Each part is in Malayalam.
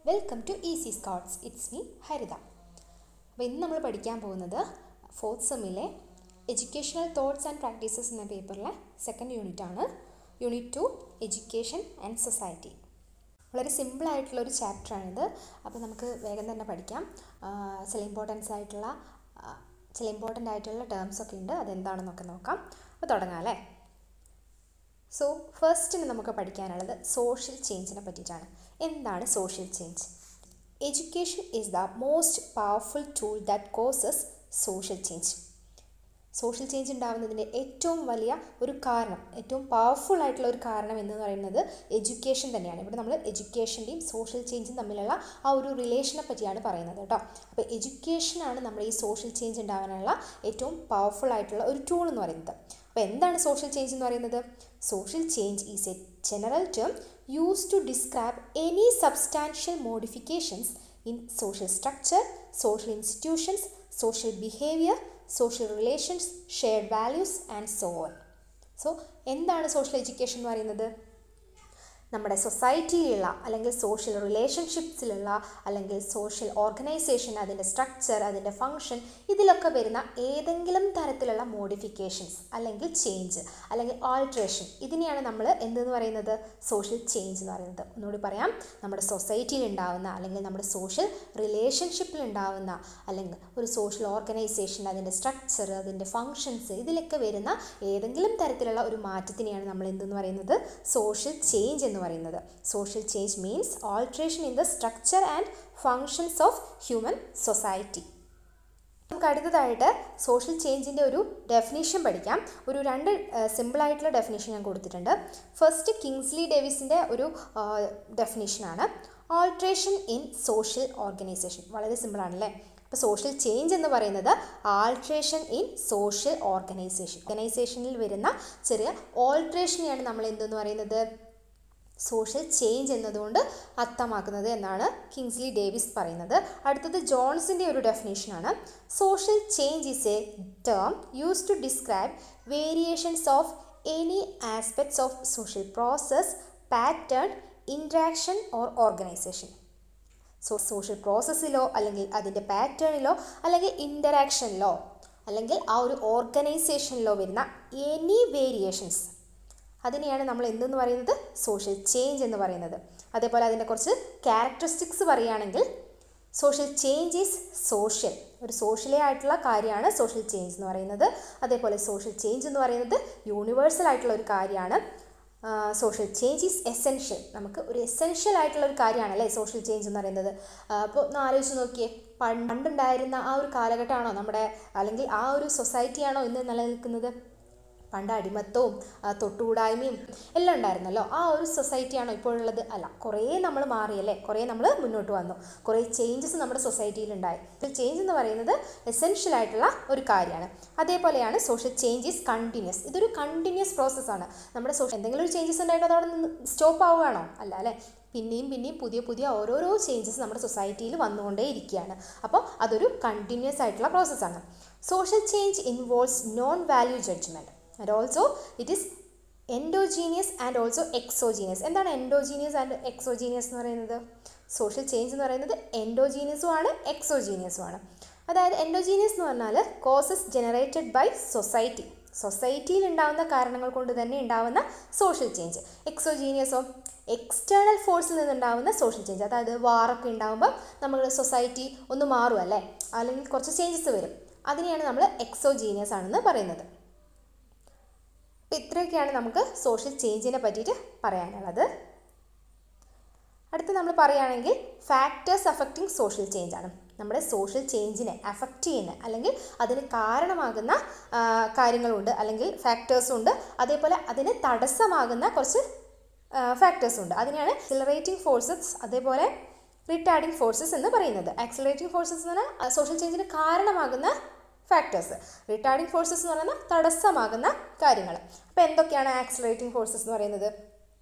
Welcome to Easy Scots. It's me Haritha. അപ്പോൾ ഇന്ന് നമ്മൾ പഠിക്കാൻ പോകുന്നത് ഫോർത്ത് സെമ്മിലെ എഡ്യൂക്കേഷണൽ തോട്ട്സ് ആൻഡ് പ്രാക്ടീസസ് എന്ന പേപ്പറിലെ സെക്കൻഡ് യൂണിറ്റാണ്. Unit 2 education and society. വളരെ സിമ്പിളായിട്ടുള്ളൊരു ചാപ്റ്ററാണിത്. അപ്പോൾ നമുക്ക് വേഗം തന്നെ പഠിക്കാം. ചില ഇമ്പോർട്ടൻ്റ് ആയിട്ടുള്ള ടേംസൊക്കെ ഉണ്ട്, അതെന്താണെന്നൊക്കെ നോക്കാം. അപ്പോൾ തുടങ്ങാം അല്ലേ. സോ ഫസ്റ്റിന് നമുക്ക് പഠിക്കാനുള്ളത് സോഷ്യൽ ചേഞ്ചിനെ പറ്റിയിട്ടാണ്. എന്താണ് social change? Education is the most powerful tool that causes social change. Social change ഉണ്ടാകുന്നതിൻ്റെ ഏറ്റവും വലിയ ഒരു കാരണം, ഏറ്റവും പവർഫുൾ ആയിട്ടുള്ള ഒരു കാരണം എന്ന് പറയുന്നത് എഡ്യൂക്കേഷൻ തന്നെയാണ്. ഇവിടെ നമ്മൾ എഡ്യൂക്കേഷൻ്റെയും സോഷ്യൽ ചേഞ്ചും തമ്മിലുള്ള ആ ഒരു റിലേഷനെ പറ്റിയാണ് പറയുന്നത് കേട്ടോ. അപ്പോൾ എഡ്യൂക്കേഷനാണ് നമ്മുടെ ഈ സോഷ്യൽ ചേഞ്ച് ഉണ്ടാകാനുള്ള ഏറ്റവും പവർഫുൾ ആയിട്ടുള്ള ഒരു ടൂൾ എന്ന് പറയുന്നത്. അപ്പോൾ എന്താണ് സോഷ്യൽ ചേഞ്ച് എന്ന് പറയുന്നത്? Social change is A general term used to describe any substantial modifications in social structure, social institutions, social behavior, social relations, shared values and so on. So എന്താണ് സോഷ്യൽ എഡ്യൂക്കേഷൻ എന്ന് പറയുന്നത്? നമ്മുടെ സൊസൈറ്റിയിലുള്ള അല്ലെങ്കിൽ സോഷ്യൽ റിലേഷൻഷിപ്സിലുള്ള അല്ലെങ്കിൽ സോഷ്യൽ ഓർഗനൈസേഷൻ, അതിൻ്റെ സ്ട്രക്ചർ, അതിൻ്റെ ഫങ്ഷൻ, ഇതിലൊക്കെ വരുന്ന ഏതെങ്കിലും തരത്തിലുള്ള മോഡിഫിക്കേഷൻസ് അല്ലെങ്കിൽ ചേഞ്ച് അല്ലെങ്കിൽ ആൾട്രേഷൻ, ഇതിനെയാണ് നമ്മൾ എന്തെന്ന് പറയുന്നത്? സോഷ്യൽ ചേഞ്ച് എന്ന് പറയുന്നത്. ഒന്നുകൂടി പറയാം, നമ്മുടെ സൊസൈറ്റിയിൽ ഉണ്ടാവുന്ന അല്ലെങ്കിൽ നമ്മുടെ സോഷ്യൽ റിലേഷൻഷിപ്പിൽ ഉണ്ടാവുന്ന അല്ലെങ്കിൽ ഒരു സോഷ്യൽ ഓർഗനൈസേഷൻ, അതിൻ്റെ സ്ട്രക്ചർ, അതിൻ്റെ ഫങ്ഷൻസ്, ഇതിലൊക്കെ വരുന്ന ഏതെങ്കിലും തരത്തിലുള്ള ഒരു മാറ്റത്തിനെയാണ് നമ്മൾ എന്തെന്ന് പറയുന്നത്? സോഷ്യൽ ചേഞ്ച് എന്ന് പറയുന്നത്. Social change means alteration in the structure and functions of human society. നമുക്ക് അടുത്തതായിട്ട് സോഷ്യൽ ചേഞ്ചിൻ്റെ ഒരു ഡെഫിനേഷൻ പഠിക്കാം. ഒരു രണ്ട് സിമ്പിളായിട്ടുള്ള ഡെഫിനേഷൻ ഞാൻ കൊടുത്തിട്ടുണ്ട്. ഫസ്റ്റ് കിങ്സ്ലി ഡേവിസിൻ്റെ ഒരു ഡെഫിനേഷനാണ്. Alteration in social organization. വളരെ സിമ്പിളാണല്ലേ. അപ്പോൾ സോഷ്യൽ ചേഞ്ച് എന്ന് പറയുന്നത് ആൾട്രേഷൻ ഇൻ സോഷ്യൽ ഓർഗനൈസേഷനിൽ വരുന്ന ചെറിയ ഓൾട്രേഷനെയാണ് നമ്മൾ എന്തെന്ന് പറയുന്നത്? സോഷ്യൽ ചേഞ്ച് എന്നതുകൊണ്ട് അർത്ഥമാക്കുന്നത് എന്നാണ് കിങ്സ്ലി ഡേവിസ് പറയുന്നത്. അടുത്തത് ജോൺസിൻ്റെ ഒരു ഡെഫിനേഷനാണ്. Social change is a term used to describe variations of any aspects of social process, pattern, interaction or organization. Social പ്രോസസ്സിലോ അല്ലെങ്കിൽ അതിൻ്റെ പാറ്റേണിലോ അല്ലെങ്കിൽ ഇൻറ്ററാക്ഷനിലോ അല്ലെങ്കിൽ ആ ഒരു ഓർഗനൈസേഷനിലോ വരുന്ന എനി വേരിയേഷൻസ്, അതിനെയാണ് നമ്മൾ എന്തെന്ന് പറയുന്നത്? സോഷ്യൽ ചേഞ്ച് എന്ന് പറയുന്നത്. അതേപോലെ അതിൻ്റെ കുറച്ച് ക്യാരക്ടറിസ്റ്റിക്സ് പറയുകയാണെങ്കിൽ സോഷ്യൽ ചേഞ്ച് ഈസ് സോഷ്യൽ. ഒരു സോഷ്യലി ആയിട്ടുള്ള കാര്യമാണ് സോഷ്യൽ ചേഞ്ച് എന്ന് പറയുന്നത്. അതേപോലെ സോഷ്യൽ ചേഞ്ച് എന്ന് പറയുന്നത് യൂണിവേഴ്സൽ ആയിട്ടുള്ള ഒരു കാര്യമാണ്. Social change is essential. നമുക്ക് ഒരു എസെൻഷ്യൽ ആയിട്ടുള്ള ഒരു കാര്യമാണല്ലേ സോഷ്യൽ ചേഞ്ച് എന്ന് പറയുന്നത്. അപ്പോൾ ഒന്ന് ആലോചിച്ച് നോക്കിയേ, പണ്ടുണ്ടായിരുന്ന ആ ഒരു കാലഘട്ടമാണോ നമ്മുടെ, അല്ലെങ്കിൽ ആ ഒരു സൊസൈറ്റിയാണോ ഇന്ന് നിലനിൽക്കുന്നത്? പണ്ട് അടിമത്തവും തൊട്ടുകൂടായ്മയും എല്ലാം ഉണ്ടായിരുന്നല്ലോ. ആ ഒരു സൊസൈറ്റിയാണോ ഇപ്പോഴുള്ളത്? അല്ല. കുറേ നമ്മൾ മാറിയല്ലേ, കുറേ നമ്മൾ മുന്നോട്ട് വന്നു, കുറേ ചേഞ്ചസ് നമ്മുടെ സൊസൈറ്റിയിൽ ഉണ്ടായി. ചേഞ്ച് എന്ന് പറയുന്നത് എസെൻഷ്യൽ ആയിട്ടുള്ള ഒരു കാര്യമാണ്. അതേപോലെയാണ് സോഷ്യൽ ചേഞ്ച് ഈസ് കണ്ടിന്യൂസ്. ഇതൊരു കണ്ടിന്യൂസ് പ്രോസസ്സാണ്. നമ്മുടെ എന്തെങ്കിലും ഒരു ചേഞ്ചസ് ഉണ്ടായിട്ട് അതവിടെ നിന്ന് സ്റ്റോപ്പ് ആവുകയാണോ? അല്ല അല്ലേ. പിന്നെയും പുതിയ ഓരോരോ ചേഞ്ചസ് നമ്മുടെ സൊസൈറ്റിയിൽ വന്നുകൊണ്ടേ ഇരിക്കുകയാണ്. അപ്പോൾ അതൊരു കണ്ടിന്യൂസ് ആയിട്ടുള്ള പ്രോസസ്സാണ്. Social change involves non value judgement and also it is endogenous and also exogenous. എന്താണ് എൻഡോജീനിയസ് ആൻഡ് എക്സോജീനിയസ് എന്ന് പറയുന്നത്? സോഷ്യൽ ചേഞ്ച് എന്ന് പറയുന്നത് എൻഡോജീനിയസും ആണ് എക്സോജീനിയസും ആണ്. അതായത് എൻഡോജീനിയസ് എന്ന് പറഞ്ഞാൽ കോസസ് ജനറേറ്റഡ് ബൈ സൊസൈറ്റി, സൊസൈറ്റിയിൽ ഉണ്ടാകുന്ന കാരണങ്ങൾ കൊണ്ട് തന്നെ ഉണ്ടാകുന്ന സോഷ്യൽ ചേഞ്ച്. എക്സോജീനിയസോ എക്സ്റ്റേണൽ ഫോഴ്സിൽ നിന്നുണ്ടാകുന്ന സോഷ്യൽ ചേഞ്ച്. അതായത് വാറൊക്കെ ഉണ്ടാകുമ്പോൾ നമ്മുടെ സൊസൈറ്റി ഒന്ന് മാറും അല്ലേ, അല്ലെങ്കിൽ കുറച്ച് ചേഞ്ചസ് വരും. അതിനെയാണ് നമ്മൾ എക്സോജീനിയസ് ആണെന്ന് പറയുന്നത്. അപ്പോൾ ഇത്രയൊക്കെയാണ് നമുക്ക് സോഷ്യൽ ചേഞ്ചിനെ പറ്റിയിട്ട് പറയാനുള്ളത്. അടുത്ത് നമ്മൾ പറയുകയാണെങ്കിൽ ഫാക്ടേഴ്സ് അഫക്റ്റിംഗ് സോഷ്യൽ ചേഞ്ച് ആണ്. നമ്മുടെ സോഷ്യൽ ചേഞ്ചിനെ അഫക്റ്റ് ചെയ്യുന്ന അല്ലെങ്കിൽ അതിന് കാരണമാകുന്ന കാര്യങ്ങളുണ്ട്, അല്ലെങ്കിൽ ഫാക്ടേഴ്സും ഉണ്ട്. അതേപോലെ അതിന് തടസ്സമാകുന്ന കുറച്ച് ഫാക്ടേഴ്സും ഉണ്ട്. അതിനെയാണ് ആക്സിലറേറ്റിംഗ് ഫോഴ്സസ് അതേപോലെ റിട്ടാർഡിംഗ് ഫോഴ്സസ് എന്ന് പറയുന്നത്. ആക്സിലറേറ്റിംഗ് ഫോഴ്സസ് എന്ന് പറഞ്ഞാൽ സോഷ്യൽ ചേഞ്ചിന് കാരണമാകുന്ന ഫാക്ടേഴ്സ്, റിട്ടാർഡിംഗ് ഫോഴ്സസ് എന്ന് പറയുന്നത് തടസ്സമാകുന്ന കാര്യങ്ങൾ. അപ്പോൾ എന്തൊക്കെയാണ് ആക്സിലറേറ്റിംഗ് ഫോഴ്സസ് എന്ന് പറയുന്നത്?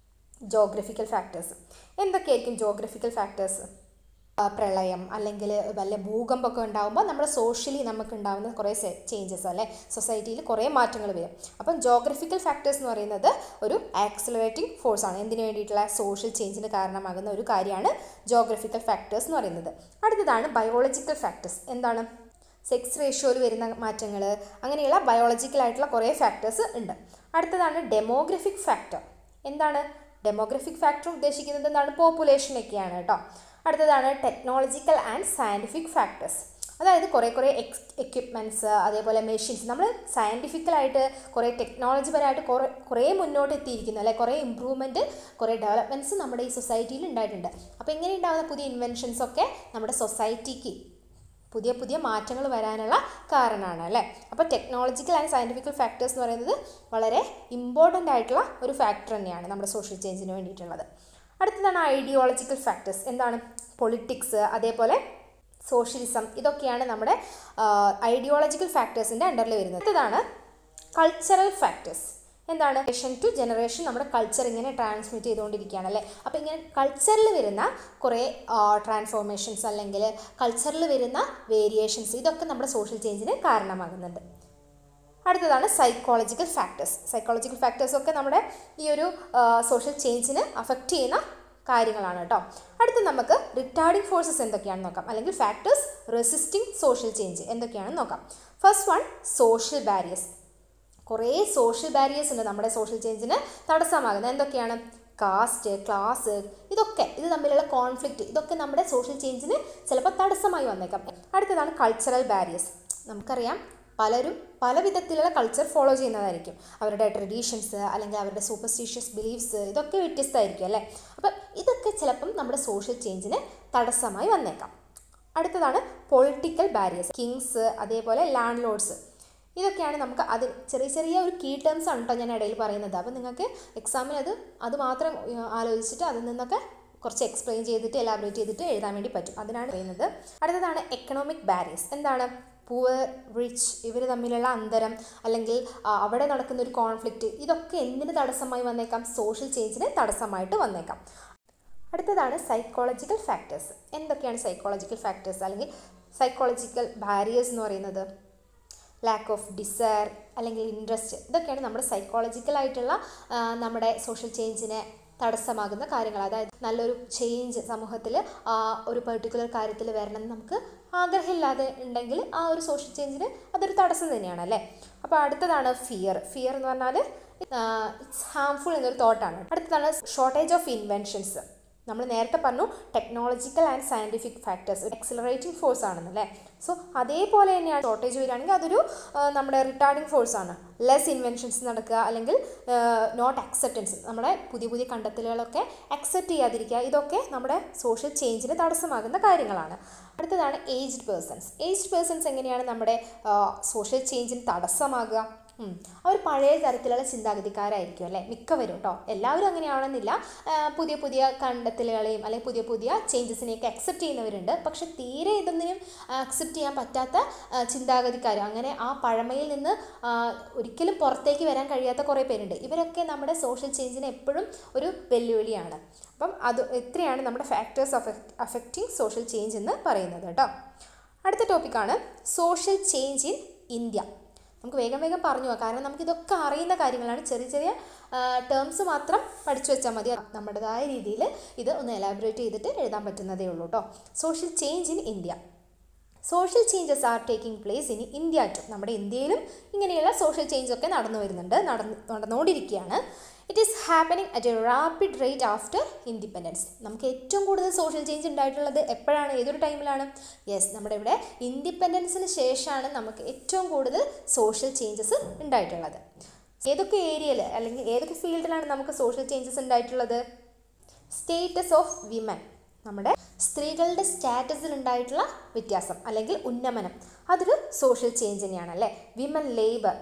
Geographical factors. എന്തൊക്കെയായിരിക്കും ജോഗ്രഫിക്കൽ ഫാക്ടേഴ്സ്? പ്രളയം അല്ലെങ്കിൽ വല്ല ഭൂകമ്പമൊക്കെ ഉണ്ടാകുമ്പോൾ നമ്മുടെ സോഷ്യലി നമുക്ക് ഉണ്ടാകുന്ന കുറേ ചേഞ്ചസ് അല്ലേ, സൊസൈറ്റിയിൽ കുറേ മാറ്റങ്ങൾ വരും. അപ്പം ജോഗ്രഫിക്കൽ ഫാക്ടേഴ്സ് എന്ന് പറയുന്നത് ഒരു ആക്സിലറേറ്റിംഗ് ഫോഴ്സാണ്. എന്തിനു വേണ്ടിയിട്ടുള്ള സോഷ്യൽ ചേഞ്ചിന് കാരണമാകുന്ന ഒരു കാര്യമാണ് ജോഗ്രഫിക്കൽ ഫാക്ടേഴ്സ് എന്ന് പറയുന്നത്. അടുത്തതാണ് ബയോളജിക്കൽ ഫാക്ടേഴ്സ്. എന്താണ്? സെക്സ് റേഷ്യോയിൽ വരുന്ന മാറ്റങ്ങൾ, അങ്ങനെയുള്ള ബയോളജിക്കലായിട്ടുള്ള കുറേ ഫാക്ടേഴ്സ് ഉണ്ട്. അടുത്തതാണ് ഡെമോഗ്രഫിക് ഫാക്ടർ. എന്താണ് ഡെമോഗ്രഫിക് ഫാക്ടർ ഉദ്ദേശിക്കുന്നത്? എന്താണ്? പോപ്പുലേഷനൊക്കെയാണ് കേട്ടോ. അടുത്തതാണ് ടെക്നോളജിക്കൽ ആൻഡ് സയൻറ്റിഫിക് ഫാക്ടേഴ്സ്. അതായത് കുറേ എക്യുപ്മെൻറ്റ്സ്, അതേപോലെ മെഷീൻസ്, നമ്മൾ സയൻറ്റിഫിക്കലായിട്ട് കുറേ ടെക്നോളജി പരമായിട്ട് കുറേ മുന്നോട്ട് എത്തിയിരിക്കുന്നു അല്ലെ, കുറേ ഇമ്പ്രൂവ്മെൻറ്റ്, കുറേ ഡെവലപ്മെൻറ്റ്സ് നമ്മുടെ ഈ സൊസൈറ്റിയിൽ ഉണ്ടായിട്ടുണ്ട്. അപ്പോൾ ഇങ്ങനെ ഉണ്ടാകുന്ന പുതിയ ഇൻവെൻഷൻസൊക്കെ നമ്മുടെ സൊസൈറ്റിക്ക് പുതിയ മാറ്റങ്ങൾ വരാനുള്ള കാരണമാണ് അല്ലേ. അപ്പോൾ ടെക്നോളജിക്കൽ ആൻഡ് സയൻറ്റിഫിക്കൽ ഫാക്ടേഴ്സ് എന്ന് പറയുന്നത് വളരെ ഇമ്പോർട്ടൻ്റ് ആയിട്ടുള്ള ഒരു ഫാക്ടർ തന്നെയാണ് നമ്മുടെ സോഷ്യൽ ചേഞ്ചിന് വേണ്ടിയിട്ടുള്ളത്. അടുത്തതാണ് ഐഡിയോളജിക്കൽ ഫാക്ടേഴ്സ്. എന്താണ്? പൊളിറ്റിക്സ്, അതേപോലെ സോഷ്യലിസം, ഇതൊക്കെയാണ് നമ്മുടെ ഐഡിയോളജിക്കൽ ഫാക്ടേഴ്സിൻ്റെ അണ്ടറിൽ വരുന്നത്. അടുത്തതാണ് കൾച്ചറൽ ഫാക്ടേഴ്സ്. എന്താണ്? ജനറേഷൻ ടു ജനറേഷൻ നമ്മുടെ കൾച്ചർ ഇങ്ങനെ ട്രാൻസ്മിറ്റ് ചെയ്തുകൊണ്ടിരിക്കുകയാണ് അല്ലേ. അപ്പോൾ ഇങ്ങനെ കൾച്ചറിൽ വരുന്ന കുറേ ട്രാൻസ്ഫോർമേഷൻസ് അല്ലെങ്കിൽ കൾച്ചറിൽ വരുന്ന വേരിയേഷൻസ്, ഇതൊക്കെ നമ്മുടെ സോഷ്യൽ ചേഞ്ചിന് കാരണമാകുന്നുണ്ട്. അടുത്തതാണ് സൈക്കോളജിക്കൽ ഫാക്ടേഴ്സ്. സൈക്കോളജിക്കൽ ഫാക്ടേഴ്സൊക്കെ നമ്മുടെ ഈ ഒരു സോഷ്യൽ ചേഞ്ചിന് അഫക്റ്റ് ചെയ്യുന്ന കാര്യങ്ങളാണ് കേട്ടോ. അടുത്ത് നമുക്ക് റിട്ടാർഡിംഗ് ഫോഴ്സസ് എന്തൊക്കെയാണെന്ന് നോക്കാം, അല്ലെങ്കിൽ ഫാക്ടേഴ്സ് റെസിസ്റ്റിംഗ് സോഷ്യൽ ചേഞ്ച് എന്തൊക്കെയാണെന്ന് നോക്കാം. First one, social barriers. കുറേ സോഷ്യൽ ബാരിയേഴ്സ് ഉണ്ട് നമ്മുടെ സോഷ്യൽ ചേഞ്ചിന് തടസ്സമാകുന്നത്. എന്തൊക്കെയാണ്? കാസ്റ്റ്, ക്ലാസ്, ഇത് തമ്മിലുള്ള കോൺഫ്ലിക്റ്റ്, ഇതൊക്കെ നമ്മുടെ സോഷ്യൽ ചേഞ്ചിന് ചിലപ്പോൾ തടസ്സമായി വന്നേക്കാം. അടുത്തതാണ് കൾച്ചറൽ ബാരിയേഴ്സ്. നമുക്കറിയാം പലരും പല വിധത്തിലുള്ള കൾച്ചർ ഫോളോ ചെയ്യുന്നതായിരിക്കും. അവരുടെ ട്രഡീഷൻസ് അല്ലെങ്കിൽ അവരുടെ സൂപ്പർസ്റ്റിഷ്യസ് ബിലീഫ്സ്, ഇതൊക്കെ വ്യത്യസ്തമായിരിക്കും അല്ലേ. അപ്പം ഇതൊക്കെ ചിലപ്പം നമ്മുടെ സോഷ്യൽ ചേഞ്ചിന് തടസ്സമായി വന്നേക്കാം. അടുത്തതാണ് പൊളിറ്റിക്കൽ ബാരിയേഴ്സ്. കിങ്സ്, അതേപോലെ ലാൻഡ് ലോഡ്സ്, ഇതൊക്കെയാണ് നമുക്ക് ചെറിയ ഒരു കീ ടേംസ് ആണ് കേട്ടോ ഞാൻ ഇടയിൽ പറയുന്നത്. അപ്പോൾ നിങ്ങൾക്ക് എക്സാമിൽ അത് മാത്രം ആലോചിച്ചിട്ട് അതിൽ നിന്നൊക്കെ കുറച്ച് എക്സ്പ്ലെയിൻ ചെയ്തിട്ട് എലാബറേറ്റ് ചെയ്തിട്ട് എഴുതാൻ വേണ്ടി പറ്റും. അതിനാണ് പറയുന്നത്. അടുത്തതാണ് എക്കണോമിക് ബാരിയേഴ്സ്. എന്താണ്? പുവർ, റിച്ച്, ഇവർ തമ്മിലുള്ള അന്തരം അല്ലെങ്കിൽ അവിടെ നടക്കുന്ന ഒരു കോൺഫ്ലിക്റ്റ്, ഇതൊക്കെ എന്തിന് തടസ്സമായി വന്നേക്കാം? സോഷ്യൽ ചേഞ്ചിന് തടസ്സമായിട്ട് വന്നേക്കാം. അടുത്തതാണ് സൈക്കോളജിക്കൽ ഫാക്ടേഴ്സ്. എന്തൊക്കെയാണ് സൈക്കോളജിക്കൽ ഫാക്ടേഴ്സ് അല്ലെങ്കിൽ സൈക്കോളജിക്കൽ ബാരിയേഴ്സ് എന്ന് പറയുന്നത്? ലാക്ക് ഓഫ് ഡിസയർ അല്ലെങ്കിൽ ഇൻട്രസ്റ്റ്, ഇതൊക്കെയാണ് നമ്മുടെ സൈക്കോളജിക്കലായിട്ടുള്ള നമ്മുടെ സോഷ്യൽ ചേഞ്ചിനെ തടസ്സമാകുന്ന കാര്യങ്ങൾ. അതായത് നല്ലൊരു ചേഞ്ച് സമൂഹത്തിൽ ഒരു പെർട്ടിക്കുലർ കാര്യത്തിൽ വരണമെന്ന് നമുക്ക് ആഗ്രഹമില്ലാതെ ഉണ്ടെങ്കിൽ ആ ഒരു സോഷ്യൽ ചേഞ്ചിന് അതൊരു തടസ്സം തന്നെയാണ് അല്ലേ. അപ്പോൾ അടുത്തതാണ് ഫിയർ. ഫിയർ എന്ന് പറഞ്ഞാൽ ഇറ്റ്സ് ഹാംഫുൾ എന്നൊരു തോട്ടാണ്. അടുത്തതാണ് ഷോർട്ടേജ് ഓഫ് ഇൻവെൻഷൻസ്. നമ്മൾ നേരത്തെ പറഞ്ഞു ടെക്നോളജിക്കൽ ആൻഡ് സയൻറ്റിഫിക് ഫാക്ടേഴ്സ് ഒരു എക്സിലറേറ്റിംഗ് ഫോഴ്സ് ആണെന്നല്ലേ. സോ അതേപോലെ തന്നെയാണ് ഷോർട്ടേജ് വരികയാണെങ്കിൽ അതൊരു നമ്മുടെ റിട്ടാർഡിംഗ് ഫോഴ്സാണ്. ലെസ് ഇൻവെൻഷൻസ് നടക്കുക അല്ലെങ്കിൽ നോട്ട് അക്സെപ്റ്റൻസ്, നമ്മുടെ പുതിയ കണ്ടെത്തലുകളൊക്കെ അക്സെപ്റ്റ് ചെയ്യാതിരിക്കുക, ഇതൊക്കെ നമ്മുടെ സോഷ്യൽ ചേഞ്ചിന് തടസ്സമാകുന്ന കാര്യങ്ങളാണ്. അടുത്തതാണ് ഏജ്ഡ് പേഴ്സൺസ്. ഏജ്ഡ് പേഴ്സൺസ് എങ്ങനെയാണ് നമ്മുടെ സോഷ്യൽ ചേഞ്ചിന് തടസ്സമാകുക? അവർ പഴയ തരത്തിലുള്ള ചിന്താഗതിക്കാരായിരിക്കും അല്ലേ, മിക്കവരും കേട്ടോ. എല്ലാവരും അങ്ങനെയാണെന്നില്ല. പുതിയ കണ്ടെത്തലുകളെയും അല്ലെങ്കിൽ പുതിയ ചേഞ്ചസിനെയൊക്കെ അക്സെപ്റ്റ് ചെയ്യുന്നവരുണ്ട്. പക്ഷെ തീരെ ഇതൊന്നിനും അക്സെപ്റ്റ് ചെയ്യാൻ പറ്റാത്ത ചിന്താഗതിക്കാർ, അങ്ങനെ ആ പഴമയിൽ നിന്ന് ഒരിക്കലും പുറത്തേക്ക് വരാൻ കഴിയാത്ത കുറേ പേരുണ്ട്. ഇവരൊക്കെ നമ്മുടെ സോഷ്യൽ ചേഞ്ചിന് എപ്പോഴും ഒരു വെല്ലുവിളിയാണ്. അപ്പം ഇത്രയാണ് നമ്മുടെ ഫാക്ടേഴ്സ് അഫക്റ്റിംഗ് സോഷ്യൽ ചേഞ്ച് എന്ന് പറയുന്നത് കേട്ടോ. അടുത്ത ടോപ്പിക്കാണ് സോഷ്യൽ ചേഞ്ച് ഇൻ ഇന്ത്യ. നമുക്ക് വേഗം പറഞ്ഞു പോകാം, കാരണം നമുക്കിതൊക്കെ അറിയുന്ന കാര്യങ്ങളാണ്. ചെറിയ ടേംസ് മാത്രം പഠിച്ചു വെച്ചാൽ മതി. നമ്മുടേതായ രീതിയിൽ ഇത് ഒന്ന് എലാബറേറ്റ് ചെയ്തിട്ട് എഴുതാൻ പറ്റുന്നതേ ഉള്ളൂ കേട്ടോ. Social change in India. Social changes are taking place in India too. നമ്മുടെ ഇന്ത്യയിലും ഇങ്ങനെയുള്ള സോഷ്യൽ ചേഞ്ചൊക്കെ നടന്നുകൊണ്ടിരിക്കുകയാണ്. It is happening at a rapid rate after independence. നമുക്ക് ഏറ്റവും കൂടുതൽ സോഷ്യൽ ചേഞ്ച് ഉണ്ടായിട്ടുള്ളത് എപ്പോഴാണ്, ഏതൊരു ടൈമിലാണ്? യെസ്, നമ്മുടെ ഇവിടെ ഇൻഡിപെൻഡൻസിന് ശേഷമാണ് നമുക്ക് ഏറ്റവും കൂടുതൽ സോഷ്യൽ ചേഞ്ചസ് ഉണ്ടായിട്ടുള്ളത്. ഏതൊക്കെ ഏരിയയിൽ അല്ലെങ്കിൽ ഏതൊക്കെ ഫീൽഡിലാണ് നമുക്ക് സോഷ്യൽ ചേഞ്ചസ് ഉണ്ടായിട്ടുള്ളത്? സ്റ്റേറ്റസ് ഓഫ് വിമൻ, നമ്മുടെ സ്ത്രീകളുടെ സ്റ്റാറ്റസിൽ ഉണ്ടായിട്ടുള്ള വ്യത്യാസം അല്ലെങ്കിൽ ഉന്നമനം, അതൊരു സോഷ്യൽ ചേഞ്ച് തന്നെയാണ് അല്ലേ. വിമൻ ലേബർ,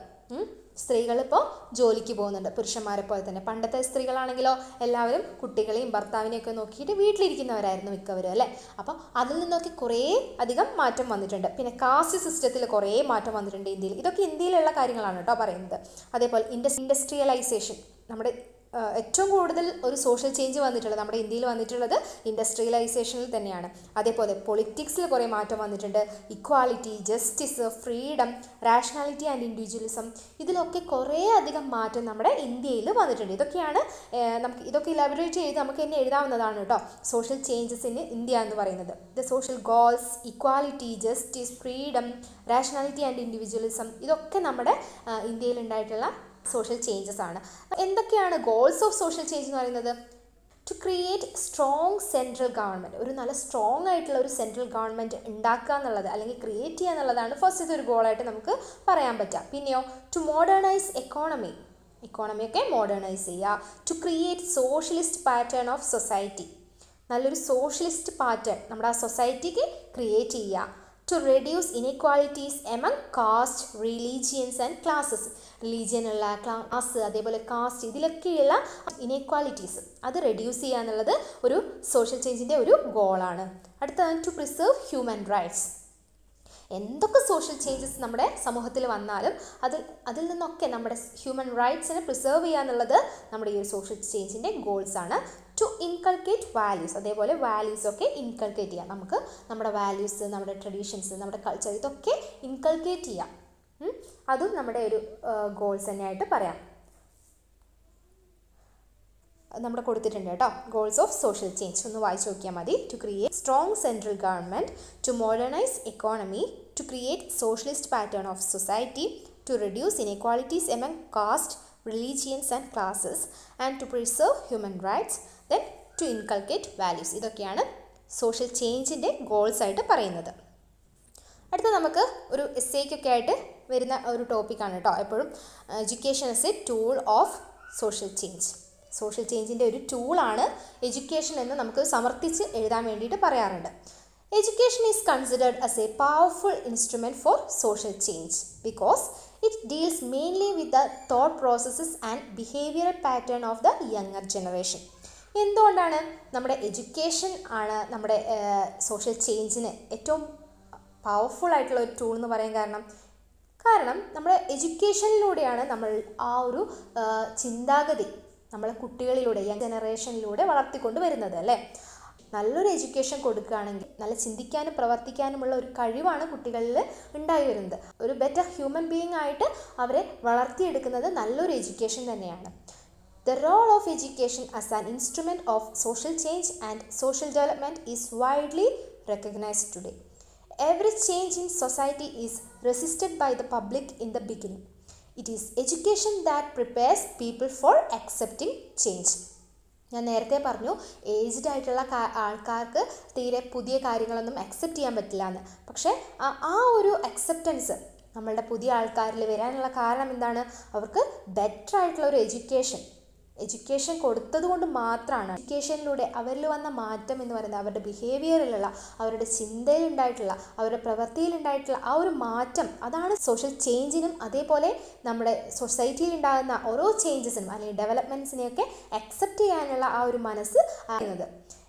സ്ത്രീകളിപ്പോൾ ജോലിക്ക് പോകുന്നുണ്ട് പുരുഷന്മാരെ പോലെ തന്നെ. പണ്ടത്തെ സ്ത്രീകളാണെങ്കിലോ എല്ലാവരും കുട്ടികളെയും ഭർത്താവിനെയൊക്കെ നോക്കിയിട്ട് വീട്ടിലിരിക്കുന്നവരായിരുന്നു മിക്കവരും അല്ലേ. അപ്പം അതിൽ നിന്നൊക്കെ കുറേ അധികം മാറ്റം വന്നിട്ടുണ്ട്. പിന്നെ കാസ്റ്റ് സിസ്റ്റത്തിൽ കുറേ മാറ്റം വന്നിട്ടുണ്ട് ഇന്ത്യയിൽ. ഇതൊക്കെ ഇന്ത്യയിലുള്ള കാര്യങ്ങളാണ് കേട്ടോ പറയുന്നത്. അതേപോലെ ഇൻഡസ്ട്രിയലൈസേഷൻ, നമ്മുടെ ഏറ്റവും കൂടുതൽ ഒരു സോഷ്യൽ ചേഞ്ച് വന്നിട്ടുള്ളത് നമ്മുടെ ഇന്ത്യയിൽ വന്നിട്ടുള്ളത് ഇൻഡസ്ട്രിയലൈസേഷനിൽ തന്നെയാണ്. അതേപോലെ പൊളിറ്റിക്സിൽ കുറേ മാറ്റം വന്നിട്ടുണ്ട്. Equality, justice, freedom, rationality and individualism, ഇതിലൊക്കെ കുറേ അധികം മാറ്റം നമ്മുടെ ഇന്ത്യയിൽ വന്നിട്ടുണ്ട്. ഇതൊക്കെയാണ് ഇതൊക്കെ ഇലാബറേറ്റ് ചെയ്ത് നമുക്ക് തന്നെ എഴുതാവുന്നതാണ് കേട്ടോ. സോഷ്യൽ ചേഞ്ചസ് ഇൻ ഇന്ത്യ എന്ന് പറയുന്നത് the social goals, equality, justice, freedom, rationality and individualism, ഇതൊക്കെ നമ്മുടെ ഇന്ത്യയിൽ ഉണ്ടായിട്ടുള്ള സോഷ്യൽ ചേഞ്ചസ് ആണ്. എന്തൊക്കെയാണ് ഗോൾസ് ഓഫ് സോഷ്യൽ ചേഞ്ച് എന്ന് പറയുന്നത്? To create strong central government, ഒരു നല്ല സ്ട്രോങ് ആയിട്ടുള്ള ഒരു സെൻട്രൽ ഗവൺമെൻറ് ഉണ്ടാക്കുക എന്നുള്ളത് അല്ലെങ്കിൽ ക്രിയേറ്റ് ചെയ്യുക എന്നുള്ളതാണ് ഫസ്റ്റത്തെ ഒരു ഗോളായിട്ട് നമുക്ക് പറയാൻ പറ്റുക. പിന്നെയോ ടു മോഡേണൈസ് എക്കോണമിയൊക്കെ മോഡേണൈസ് ചെയ്യുക. To create socialist pattern of society, നല്ലൊരു സോഷ്യലിസ്റ്റ് പാറ്റേൺ നമ്മുടെ ആ സൊസൈറ്റിക്ക് ക്രിയേറ്റ് ചെയ്യുക. To reduce inequalities among caste, religions and classes, റിലീജിയനുള്ള ക്ലാസ് അതേപോലെ കാസ്റ്റ് ഇതിലൊക്കെയുള്ള ഇനെക്വാലിറ്റീസ് അത് റെഡ്യൂസ് ചെയ്യുക എന്നുള്ളത് ഒരു സോഷ്യൽ ചേഞ്ചിൻ്റെ ഒരു ഗോളാണ്. അടുത്തതാണ് ടു പ്രിസർവ് ഹ്യൂമൻ റൈറ്റ്സ്. എന്തൊക്കെ സോഷ്യൽ ചേഞ്ചസ് നമ്മുടെ സമൂഹത്തിൽ വന്നാലും അതിൽ നിന്നൊക്കെ നമ്മുടെ ഹ്യൂമൻ റൈറ്റ്സിനെ പ്രിസർവ് ചെയ്യുക എന്നുള്ളത് നമ്മുടെ ഈ ഒരു സോഷ്യൽ ചേഞ്ചിൻ്റെ ഗോൾസാണ്. ടു ഇൻകൾക്കേറ്റ് വാല്യൂസ്, അതേപോലെ വാല്യൂസൊക്കെ ഇൻകൾക്കേറ്റ് ചെയ്യാം. നമുക്ക് നമ്മുടെ വാല്യൂസ്, നമ്മുടെ ട്രഡീഷൻസ്, നമ്മുടെ കൾച്ചർ ഇതൊക്കെ ഇൻകൾക്കേറ്റ് ചെയ്യാം. അതും നമ്മുടെ ഒരു ഗോൾസ് തന്നെയായിട്ട് പറയാം. നമ്മുടെ കൊടുത്തിട്ടുണ്ട് കേട്ടോ. ഗോൾസ് ഓഫ് സോഷ്യൽ ചേഞ്ച് ഒന്ന് വായിച്ചു നോക്കിയാൽ മതി. To create strong central government, to modernise economy, to create socialist pattern of society, to reduce inequalities among caste, religions and classes, and to preserve human rights, then to inculcate values. ഇതൊക്കെയാണ് സോഷ്യൽ ചേഞ്ചിൻ്റെ ഗോൾസ് ആയിട്ട് പറയുന്നത്. അടുത്ത നമുക്ക് ഒരു എസ്സേക്കൊക്കെ ആയിട്ട് വരുന്ന ഒരു ടോപ്പിക്കാണ് കേട്ടോ. എപ്പോഴും education as a tool of social change. Social ചേഞ്ചിൻ്റെ ഒരു ടൂളാണ് എഡ്യൂക്കേഷൻ എന്ന് നമുക്ക് സമർത്ഥിച്ച് എഴുതാൻ വേണ്ടിയിട്ട് പറയാറുണ്ട്. Education is considered as a powerful instrument for social change because it deals mainly with the thought processes and behavioural pattern of the younger generation. എന്തുകൊണ്ടാണ് നമ്മുടെ എഡ്യൂക്കേഷൻ ആണ് നമ്മുടെ സോഷ്യൽ ചേഞ്ചിന് ഏറ്റവും പവർഫുൾ ആയിട്ടുള്ള ഒരു ടൂൾ എന്ന് പറയാൻ കാരണം നമ്മുടെ എഡ്യൂക്കേഷനിലൂടെയാണ് നമ്മൾ ആ ഒരു ചിന്താഗതി നമ്മളെ കുട്ടികളിലൂടെ യങ് ജനറേഷനിലൂടെ വളർത്തിക്കൊണ്ട് വരുന്നത് അല്ലേ. നല്ലൊരു എഡ്യൂക്കേഷൻ കൊടുക്കുകയാണെങ്കിൽ നല്ല ചിന്തിക്കാനും പ്രവർത്തിക്കാനുമുള്ള ഒരു കഴിവാണ് കുട്ടികളിൽ ഉണ്ടായി വരുന്നത്. ഒരു ബെറ്റർ ഹ്യൂമൻ ബീയിങ് ആയിട്ട് അവരെ വളർത്തിയെടുക്കുന്നത് നല്ലൊരു എഡ്യൂക്കേഷൻ തന്നെയാണ്. The role of education as an instrument of social change and social development is widely recognized today. Every change in society is resisted by the public in the beginning. It is education that prepares people for accepting change. ഞാൻ നേരത്തെ പറഞ്ഞു ഏജ്ഡ് ആയിട്ടുള്ള ആൾക്കാർക്ക് തീരെ പുതിയ കാര്യങ്ങളൊന്നും അക്സെപ്റ്റ് ചെയ്യാൻ പറ്റില്ല എന്ന്. പക്ഷേ ആ ഒരു അക്സെപ്റ്റൻസ് നമ്മളുടെ പുതിയ ആൾക്കാരിൽ വരാനുള്ള കാരണം എന്താണ്? അവർക്ക് ബെറ്റർ ആയിട്ടുള്ള ഒരു എഡ്യൂക്കേഷൻ കൊടുത്തത് കൊണ്ട് മാത്രമാണ്. എഡ്യൂക്കേഷനിലൂടെ അവരിൽ വന്ന മാറ്റം എന്ന് പറയുന്നത് അവരുടെ ബിഹേവിയറിലുള്ള, അവരുടെ ചിന്തയിലുണ്ടായിട്ടുള്ള, അവരുടെ പ്രവൃത്തിയിലുണ്ടായിട്ടുള്ള ആ ഒരു മാറ്റം, അതാണ് സോഷ്യൽ ചേഞ്ചിനും അതേപോലെ നമ്മുടെ സൊസൈറ്റിയിൽ ഉണ്ടാകുന്ന ഓരോ ചേഞ്ചസിനും അല്ലെങ്കിൽ ഡെവലപ്മെൻറ്റ്സിനെയൊക്കെ അക്സെപ്റ്റ് ചെയ്യാനുള്ള ആ ഒരു മനസ്സ് അറിയുന്നത്.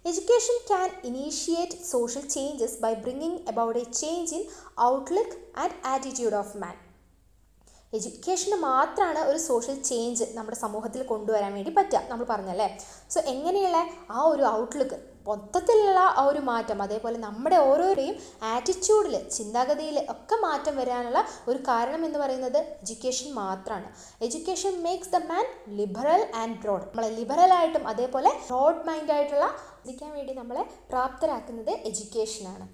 Education can initiate social changes by bringing about a change in outlook and attitude of man. എഡ്യൂക്കേഷന് മാത്രമാണ് ഒരു സോഷ്യൽ ചേഞ്ച് നമ്മുടെ സമൂഹത്തിൽ കൊണ്ടുവരാൻ വേണ്ടി പറ്റുക, നമ്മൾ പറഞ്ഞല്ലേ. സോ എങ്ങനെയുള്ള ആ ഒരു ഔട്ട്ലുക്ക്, മൊത്തത്തിലുള്ള ആ ഒരു മാറ്റം, അതേപോലെ നമ്മുടെ ഓരോരുടെയും ആറ്റിറ്റ്യൂഡിൽ, ചിന്താഗതിയിൽ ഒക്കെ മാറ്റം വരാനുള്ള ഒരു കാരണം എന്ന് പറയുന്നത് എഡ്യൂക്കേഷൻ മാത്രമാണ്. Education makes the man liberal and broad. നമ്മളെ ലിബറലായിട്ടും അതേപോലെ ബ്രോഡ് മൈൻഡായിട്ടുള്ള ചിന്തിക്കാൻ വേണ്ടി നമ്മളെ പ്രാപ്തരാക്കുന്നത് എഡ്യൂക്കേഷനാണ്.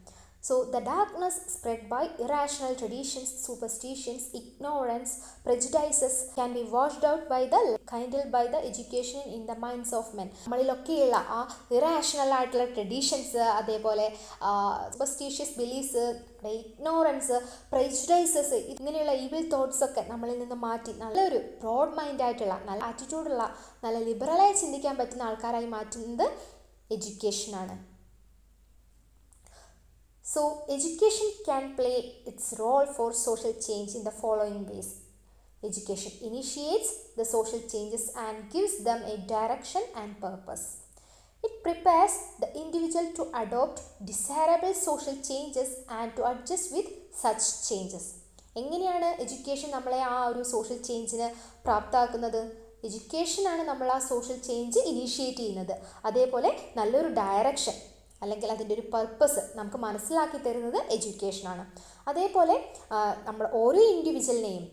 So the darkness spread by irrational traditions, superstitions, ignorance, prejudices can be washed out by the kindled by the education in the minds of men. നമ്മളിലൊക്കെയുള്ള ആ ഇറാഷണൽ ആയിട്ടുള്ള ട്രഡീഷൻസ്, അതേപോലെ സൂപ്പർസ്റ്റീഷ്യസ് ബിലീഫ്സ്, ഇഗ്നോറൻസ്, പ്രെജുഡൈസസ്, ഇങ്ങനെയുള്ള ഈവിൾ തോട്ട്സ് ഒക്കെ നമ്മളിൽ നിന്ന് മാറ്റി നല്ലൊരു ബ്രോഡ് മൈൻഡ് ആയിട്ടുള്ള, നല്ല ആറ്റിറ്റ്യൂഡുള്ള, നല്ല ലിബറലായി ചിന്തിക്കാൻ പറ്റുന്ന ആൾക്കാരായി മാറ്റുന്നത് എഡ്യൂക്കേഷനാണ്. So, education can play its role for social change in the following ways. Education initiates the social changes and gives them a direction and purpose. It prepares the individual to adopt desirable social changes and to adjust with such changes. എങ്ങനെയാണ് എഡ്യൂക്കേഷൻ നമ്മളെ ആ ഒരു സോഷ്യൽ ചേഞ്ചിന് പ്രാപ്തമാക്കുന്നത്? എഡ്യൂക്കേഷനാണ് നമ്മൾ ആ സോഷ്യൽ ചേഞ്ച് ഇനീഷ്യേറ്റ് ചെയ്യുന്നത്. അതേപോലെ നല്ലൊരു ഡയറക്ഷൻ അല്ലെങ്കിൽ അതിൻ്റെ ഒരു പർപ്പസ് നമുക്ക് മനസ്സിലാക്കി തരുന്നത് എഡ്യൂക്കേഷനാണ്. അതേപോലെ നമ്മൾ ഓരോ ഇൻഡിവിജ്വലിനെയും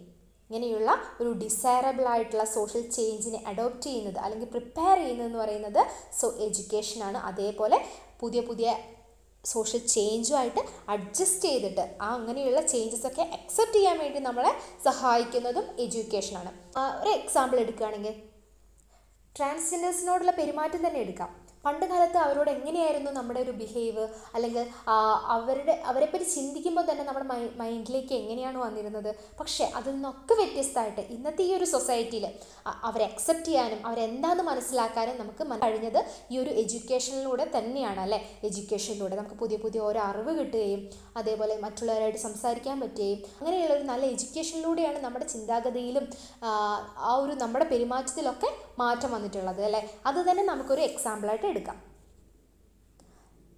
ഇങ്ങനെയുള്ള ഒരു ഡിസൈറബിൾ ആയിട്ടുള്ള സോഷ്യൽ ചേഞ്ചിനെ അഡോപ്റ്റ് ചെയ്യുന്നത് അല്ലെങ്കിൽ പ്രിപ്പയർ ചെയ്യുന്നതെന്ന് പറയുന്നത് എഡ്യൂക്കേഷനാണ്. അതേപോലെ പുതിയ സോഷ്യൽ ചേഞ്ചുമായിട്ട് അഡ്ജസ്റ്റ് ചെയ്തിട്ട് അങ്ങനെയുള്ള ചേഞ്ചസ് ഒക്കെ അക്സെപ്റ്റ് ചെയ്യാൻ വേണ്ടി നമ്മളെ സഹായിക്കുന്നതും എഡ്യൂക്കേഷനാണ്. ഒരു എക്സാമ്പിൾ എടുക്കുകയാണെങ്കിൽ ട്രാൻസ്ജെൻഡേഴ്സിനോടുള്ള പെരുമാറ്റം തന്നെ എടുക്കാം. പണ്ട് കാലത്ത് അവരോട് എങ്ങനെയായിരുന്നു നമ്മുടെ ഒരു ബിഹേവ്, അല്ലെങ്കിൽ അവരെപ്പറ്റി ചിന്തിക്കുമ്പോൾ തന്നെ നമ്മുടെ മൈൻഡിലേക്ക് എങ്ങനെയാണ് വന്നിരുന്നത്. പക്ഷേ അതിൽ നിന്നൊക്കെ വ്യത്യസ്തമായിട്ട് ഇന്നത്തെ ഈ ഒരു സൊസൈറ്റിയിൽ അവരെ അക്സെപ്റ്റ് ചെയ്യാനും അവരെന്താണെന്ന് മനസ്സിലാക്കാനും നമുക്ക് കഴിഞ്ഞത് ഈ ഒരു എഡ്യൂക്കേഷനിലൂടെ തന്നെയാണ് അല്ലേ. എഡ്യൂക്കേഷനിലൂടെ നമുക്ക് പുതിയ ഓരോ അറിവ് കിട്ടുകയും അതേപോലെ മറ്റുള്ളവരായിട്ട് സംസാരിക്കാൻ പറ്റുകയും അങ്ങനെയുള്ള ഒരു നല്ല എഡ്യൂക്കേഷനിലൂടെയാണ് നമ്മുടെ ചിന്താഗതിയിലും ആ ഒരു നമ്മുടെ പെരുമാറ്റത്തിലൊക്കെ മാറ്റം വന്നിട്ടുള്ളത് അല്ലേ. അത് തന്നെ നമുക്കൊരു എക്സാമ്പിളായിട്ട് എടുക്കാം.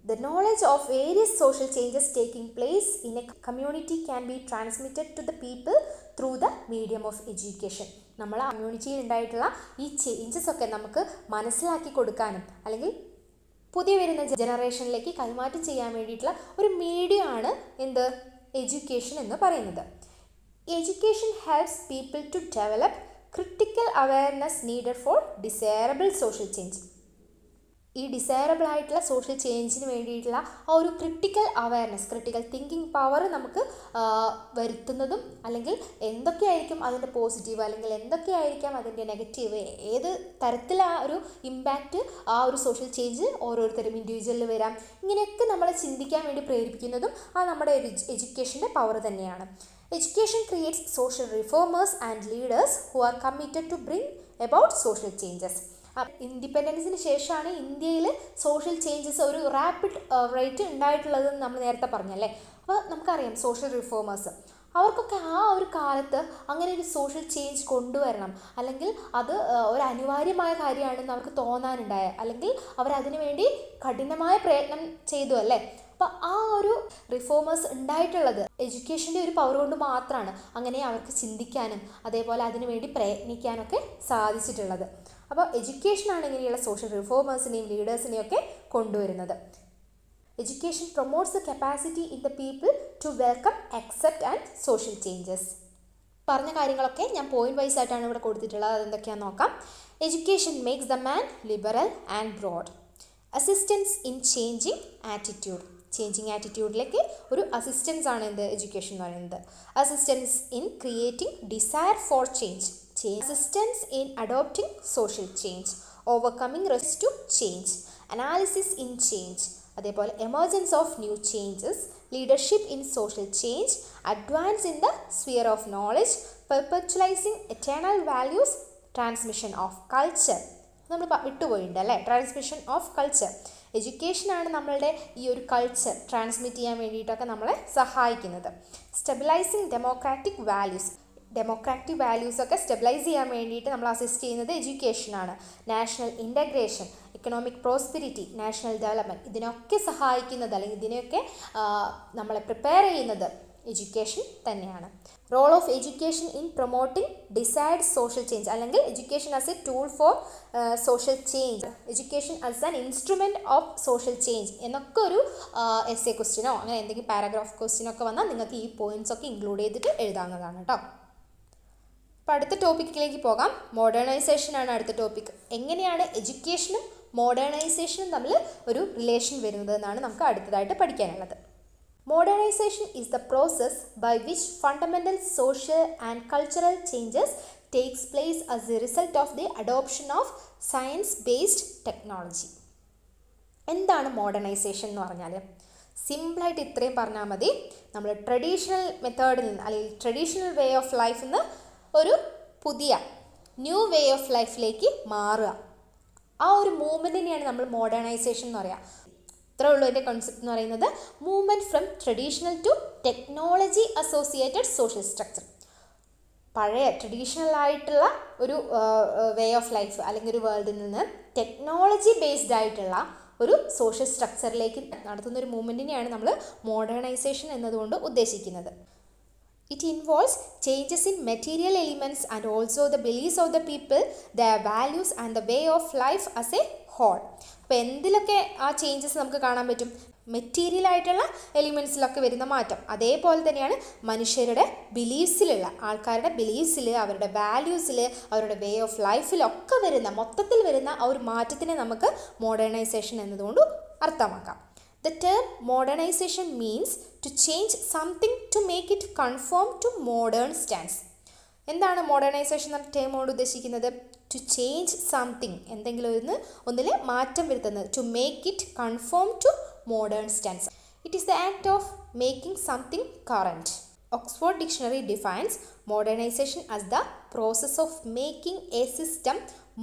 The knowledge of various social changes taking place in a community can be transmitted to the people through the medium of education. നമ്മൾ കമ്മ്യൂണിറ്റിയിൽ ഉണ്ടായിട്ടുള്ള ഈ ചേഞ്ചസ് ഒക്കെ നമുക്ക് മനസ്സിലാക്കി കൊടുക്കാനും അല്ലെങ്കിൽ പുതിയ വരുന്ന ജനറേഷനിലേക്ക് കൈമാറ്റം ചെയ്യാൻ വേണ്ടിയിട്ടുള്ള ഒരു മീഡിയം ആണ് എഡ്യൂക്കേഷൻ എന്ന് പറയുന്നത്. Education helps people to develop critical awareness needed for desirable social change. ഈ ഡിസൈറബിൾ ആയിട്ടുള്ള സോഷ്യൽ ചേഞ്ചിന് വേണ്ടിയിട്ടുള്ള ആ ഒരു critical awareness, critical thinking power നമുക്ക് വരുത്തുന്നതും അല്ലെങ്കിൽ എന്തൊക്കെയായിരിക്കും അതിൻ്റെ പോസിറ്റീവ് അല്ലെങ്കിൽ എന്തൊക്കെയായിരിക്കാം അതിൻ്റെ നെഗറ്റീവ്, ഏത് തരത്തിൽ ആ ഒരു ഇമ്പാക്റ്റ് ആ ഒരു സോഷ്യൽ ചേഞ്ച് ഓരോരുത്തരും ഇൻഡിവിജ്വലിൽ വരാം, ഇങ്ങനെയൊക്കെ നമ്മളെ ചിന്തിക്കാൻ വേണ്ടി പ്രേരിപ്പിക്കുന്നതും നമ്മുടെ എഡ്യൂക്കേഷൻ്റെ പവർ തന്നെയാണ്. Education creates social reformers and leaders who are committed to bring about social changes. ഇൻഡിപെൻഡൻസിന് ശേഷമാണ് ഇന്ത്യയിൽ സോഷ്യൽ ചേഞ്ചസ് ഒരു റാപ്പിഡ് റേറ്റ് ഉണ്ടായിട്ടുള്ളതെന്ന് നമ്മൾ നേരത്തെ പറഞ്ഞല്ലേ. അപ്പോൾ നമുക്കറിയാം സോഷ്യൽ റിഫോമേഴ്സ് അവർക്കൊക്കെ ആ ഒരു കാലത്ത് അങ്ങനെ ഒരു സോഷ്യൽ ചേഞ്ച് കൊണ്ടുവരണം അല്ലെങ്കിൽ അത് ഒരു അനിവാര്യമായ കാര്യമാണെന്ന് അവർക്ക് തോന്നാനുണ്ടായ അല്ലെങ്കിൽ അവരതിനു വേണ്ടി കഠിനമായ പ്രയത്നം ചെയ്തു അല്ലേ. അപ്പോൾ ആ ഒരു റിഫോമേഴ്സ് ഉണ്ടായിട്ടുള്ളത് എഡ്യൂക്കേഷൻ്റെ ഒരു പവർ കൊണ്ട് മാത്രമാണ് അങ്ങനെ അവർക്ക് ചിന്തിക്കാനും അതേപോലെ അതിനു വേണ്ടി പ്രയത്നിക്കാനൊക്കെ സാധിച്ചിട്ടുള്ളത്. അപ്പോൾ എഡ്യൂക്കേഷനാണ് ഇങ്ങനെയുള്ള സോഷ്യൽ റിഫോമേഴ്സിനെയും ലീഡേഴ്സിനെയും ഒക്കെ കൊണ്ടുവരുന്നത്. Education promotes the capacity in the people to welcome, accept and social changes. പറഞ്ഞ കാര്യങ്ങളൊക്കെ ഞാൻ പോയിന്റ് വൈസ് ആയിട്ടാണ് ഇവിടെ കൊടുത്തിട്ടുള്ളത്. അതെന്തൊക്കെയാണെന്ന് നോക്കാം. Education makes the man liberal and broad. Assistance in changing attitude. Changing ആറ്റിറ്റ്യൂഡിലേക്ക് ഒരു അസിസ്റ്റൻസ് ആണ് എഡ്യൂക്കേഷൻ എന്ന് പറയുന്നത്. Assistance in creating desire for change. Assistance in adopting social change, overcoming resistance to change, analysis in change, അതേപോലെ emergence of new changes, leadership in social change, advance in the sphere of knowledge, perpetualizing eternal values, transmission of culture. നമ്മൾ വിട്ടുപോയിട്ടുണ്ട് അല്ലേ, ട്രാൻസ്മിഷൻ ഓഫ് കൾച്ചർ. എഡ്യൂക്കേഷനാണ് നമ്മളുടെ ഈ ഒരു കൾച്ചർ ട്രാൻസ്മിറ്റ് ചെയ്യാൻ വേണ്ടിയിട്ടൊക്കെ നമ്മളെ സഹായിക്കുന്നത്. Stabilising democratic values. ഡെമോക്രാറ്റിക് വാല്യൂസൊക്കെ സ്റ്റെബിലൈസ് ചെയ്യാൻ വേണ്ടിയിട്ട് നമ്മൾ അസിസ്റ്റ് ചെയ്യുന്നത് എഡ്യൂക്കേഷനാണ്. National integration, economic prosperity, national development, ഇതിനൊക്കെ സഹായിക്കുന്നത് അല്ലെങ്കിൽ ഇതിനെയൊക്കെ നമ്മളെ പ്രിപ്പയർ ചെയ്യുന്നത് എഡ്യൂക്കേഷൻ തന്നെയാണ്. Role of education in promoting desired social change അല്ലെങ്കിൽ education as a tool for social change, education as an instrument of social change എന്നൊക്കെ ഒരു എസ് എ ക്വസ്റ്റ്യനോ അങ്ങനെ എന്തെങ്കിലും പാരഗ്രാഫ് ക്വസ്റ്റ്യനോ ഒക്കെ വന്നാൽ നിങ്ങൾക്ക് ഈ പോയിൻറ്റ്സ് ഒക്കെ ഇൻക്ലൂഡ് ചെയ്തിട്ട് എഴുതാവുന്നതാണ് കേട്ടോ. അപ്പോൾ അടുത്ത ടോപ്പിക്കിലേക്ക് പോകാം. മോഡേണൈസേഷനാണ് അടുത്ത ടോപ്പിക്. എങ്ങനെയാണ് എഡ്യൂക്കേഷനും മോഡേണൈസേഷനും തമ്മിൽ ഒരു റിലേഷൻ വരുന്നത് എന്നാണ് നമുക്ക് അടുത്തതായിട്ട് പഠിക്കാനുള്ളത്. Modernization is the process by which fundamental social and cultural changes takes place as a result of the adoption of science-based technology. എന്താണ് മോഡേണൈസേഷൻ എന്ന് പറഞ്ഞാൽ? സിമ്പിളായിട്ട് ഇത്രയും പറഞ്ഞാൽ മതി. നമ്മൾ ട്രഡീഷണൽ മെത്തേഡിൽ നിന്ന് അല്ലെങ്കിൽ ട്രഡീഷണൽ വേ ഓഫ് ലൈഫിൽ നിന്ന് ഒരു പുതിയ ന്യൂ വേ ഓഫ് ലൈഫിലേക്ക് മാറുക. ആ ഒരു മൂവ്മെൻറ്റിനെയാണ് നമ്മൾ മോഡേണൈസേഷൻ എന്ന് പറയുക. ഇത്രേ ഉള്ളൂ എൻ്റെ കോൺസെപ്റ്റ് എന്ന് പറയുന്നത്. Movement from traditional to technology associated social structure. പഴയ ട്രഡീഷണൽ ആയിട്ടുള്ള ഒരു വേ ഓഫ് ലൈഫ് അല്ലെങ്കിൽ ഒരു വേൾഡിൽ നിന്ന് ടെക്നോളജി ബേസ്ഡ് ആയിട്ടുള്ള ഒരു സോഷ്യൽ സ്ട്രക്ചറിലേക്ക് നടത്തുന്ന ഒരു മൂവ്മെൻറ്റിനെയാണ് നമ്മൾ മോഡേണൈസേഷൻ എന്നതുകൊണ്ട് ഉദ്ദേശിക്കുന്നത്. It involves changes in material elements and also the beliefs of the people, their values and the way of life as a whole. അപ്പോൾ എന്തിലൊക്കെ ആ ചേഞ്ചസ് നമുക്ക് കാണാൻ പറ്റും? മെറ്റീരിയൽ ആയിട്ടുള്ള എലിമെൻസിലൊക്കെ വരുന്ന മാറ്റം. അതേപോലെ തന്നെയാണ് മനുഷ്യരുടെ ബിലീഫ്സിലുള്ള ആൾക്കാരുടെ ബിലീഫ്സിൽ, അവരുടെ വാല്യൂസിൽ, അവരുടെ വേ ഓഫ് ലൈഫിലൊക്കെ വരുന്ന മൊത്തത്തിൽ വരുന്ന ആ ഒരു മാറ്റത്തിനെ നമുക്ക് മോഡേണൈസേഷൻ എന്നതുകൊണ്ട് അർത്ഥമാക്കാം. The term modernization means to change something to make it conform to modern standards. എന്താണ് മോഡേണൈസേഷൻ എന്ന ടേം കൊണ്ട് ഉദ്ദേശിക്കുന്നത്? ടു ചേഞ്ച് സംതിങ്, എന്തെങ്കിലും ഒന്നിൽ മാറ്റം വരുത്തുന്നത്. To make it conform to modern standards. It is the act of making something current. Oxford Dictionary defines modernization as the process of making a system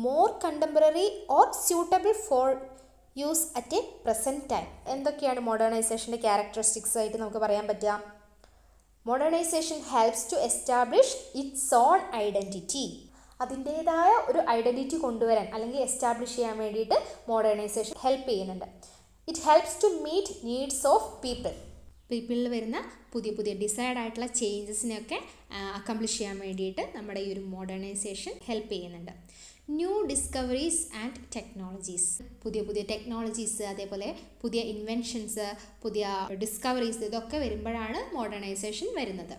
more contemporary or suitable for use at a present time. എന്തൊക്കെയാണ് മോഡേണൈസേഷൻ്റെ ക്യാരക്ടറിസ്റ്റിക്സ് ആയിട്ട് നമുക്ക് പറയാൻ പറ്റുക? Modernisation helps to establish its own identity. അതിൻ്റേതായ ഒരു ഐഡൻറ്റിറ്റി കൊണ്ടുവരാൻ അല്ലെങ്കിൽ എസ്റ്റാബ്ലിഷ് ചെയ്യാൻ വേണ്ടിയിട്ട് മോഡേണൈസേഷൻ ഹെൽപ്പ് ചെയ്യുന്നുണ്ട്. It helps to meet needs of പീപ്പിളിൽ വരുന്ന പുതിയ പുതിയ ഡിസൈഡ് ആയിട്ടുള്ള ചേഞ്ചസിനെയൊക്കെ അക്കംപ്ലിഷ് ചെയ്യാൻ വേണ്ടിയിട്ട് നമ്മുടെ ഈ ഒരു മോഡേണൈസേഷൻ ഹെൽപ്പ് ചെയ്യുന്നുണ്ട്. ന്യൂ ഡിസ്കവറീസ് ആൻഡ് ടെക്നോളജീസ്, പുതിയ പുതിയ ടെക്നോളജീസ്, അതേപോലെ പുതിയ ഇൻവെൻഷൻസ്, പുതിയ ഡിസ്കവറീസ്, ഇതൊക്കെ വരുമ്പോഴാണ് മോഡേണൈസേഷൻ വരുന്നത്.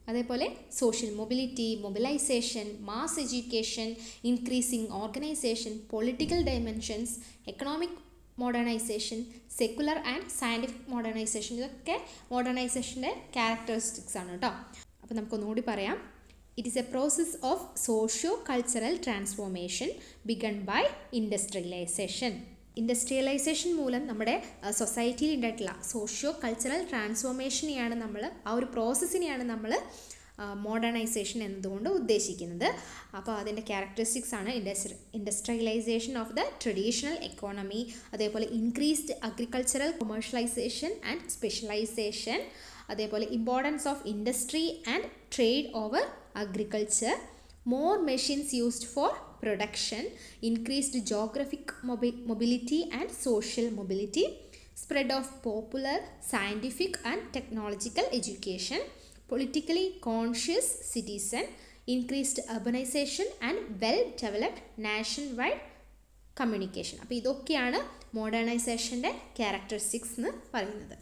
അതേപോലെ social mobilisation, mass education, increasing organisation, political dimensions, economic modernisation, secular and scientific modernisation, ഇതൊക്കെ മോഡേണൈസേഷൻ്റെ ക്യാരക്ടറിസ്റ്റിക്സ് ആണ് കേട്ടോ. അപ്പോൾ നമുക്കൊന്നുകൂടി പറയാം. It is a process of socio cultural transformation begun by industrialisation. Industrialisation മൂലം നമ്മുടെ സൊസൈറ്റിയിൽ ഉണ്ടായിട്ടുള്ള സോഷ്യോ കൾച്ചറൽ ട്രാൻസ്ഫോർമേഷനെയാണ് നമ്മൾ, ആ ഒരു പ്രോസസ്സിനെയാണ് നമ്മൾ മോഡേണൈസേഷൻ എന്നതുകൊണ്ട് ഉദ്ദേശിക്കുന്നത്. അപ്പോൾ അതിൻ്റെ ക്യാരക്ടറിസ്റ്റിക്സ് ആണ് industrialisation of the traditional economy, അതേപോലെ increased agricultural commercialisation and specialisation, അതേപോലെ importance of industry and trade over agriculture, more machines used for production, increased geographic mobility and social mobility, spread of popular scientific and technological education, politically conscious citizen, increased urbanization and well-developed nationwide communication. അപ്പോൾ ഇതൊക്കെയാണ് മോഡേണൈസേഷൻ്റെ ക്യാരക്ടറിസ്റ്റിക്സ് എന്ന് പറയുന്നത്.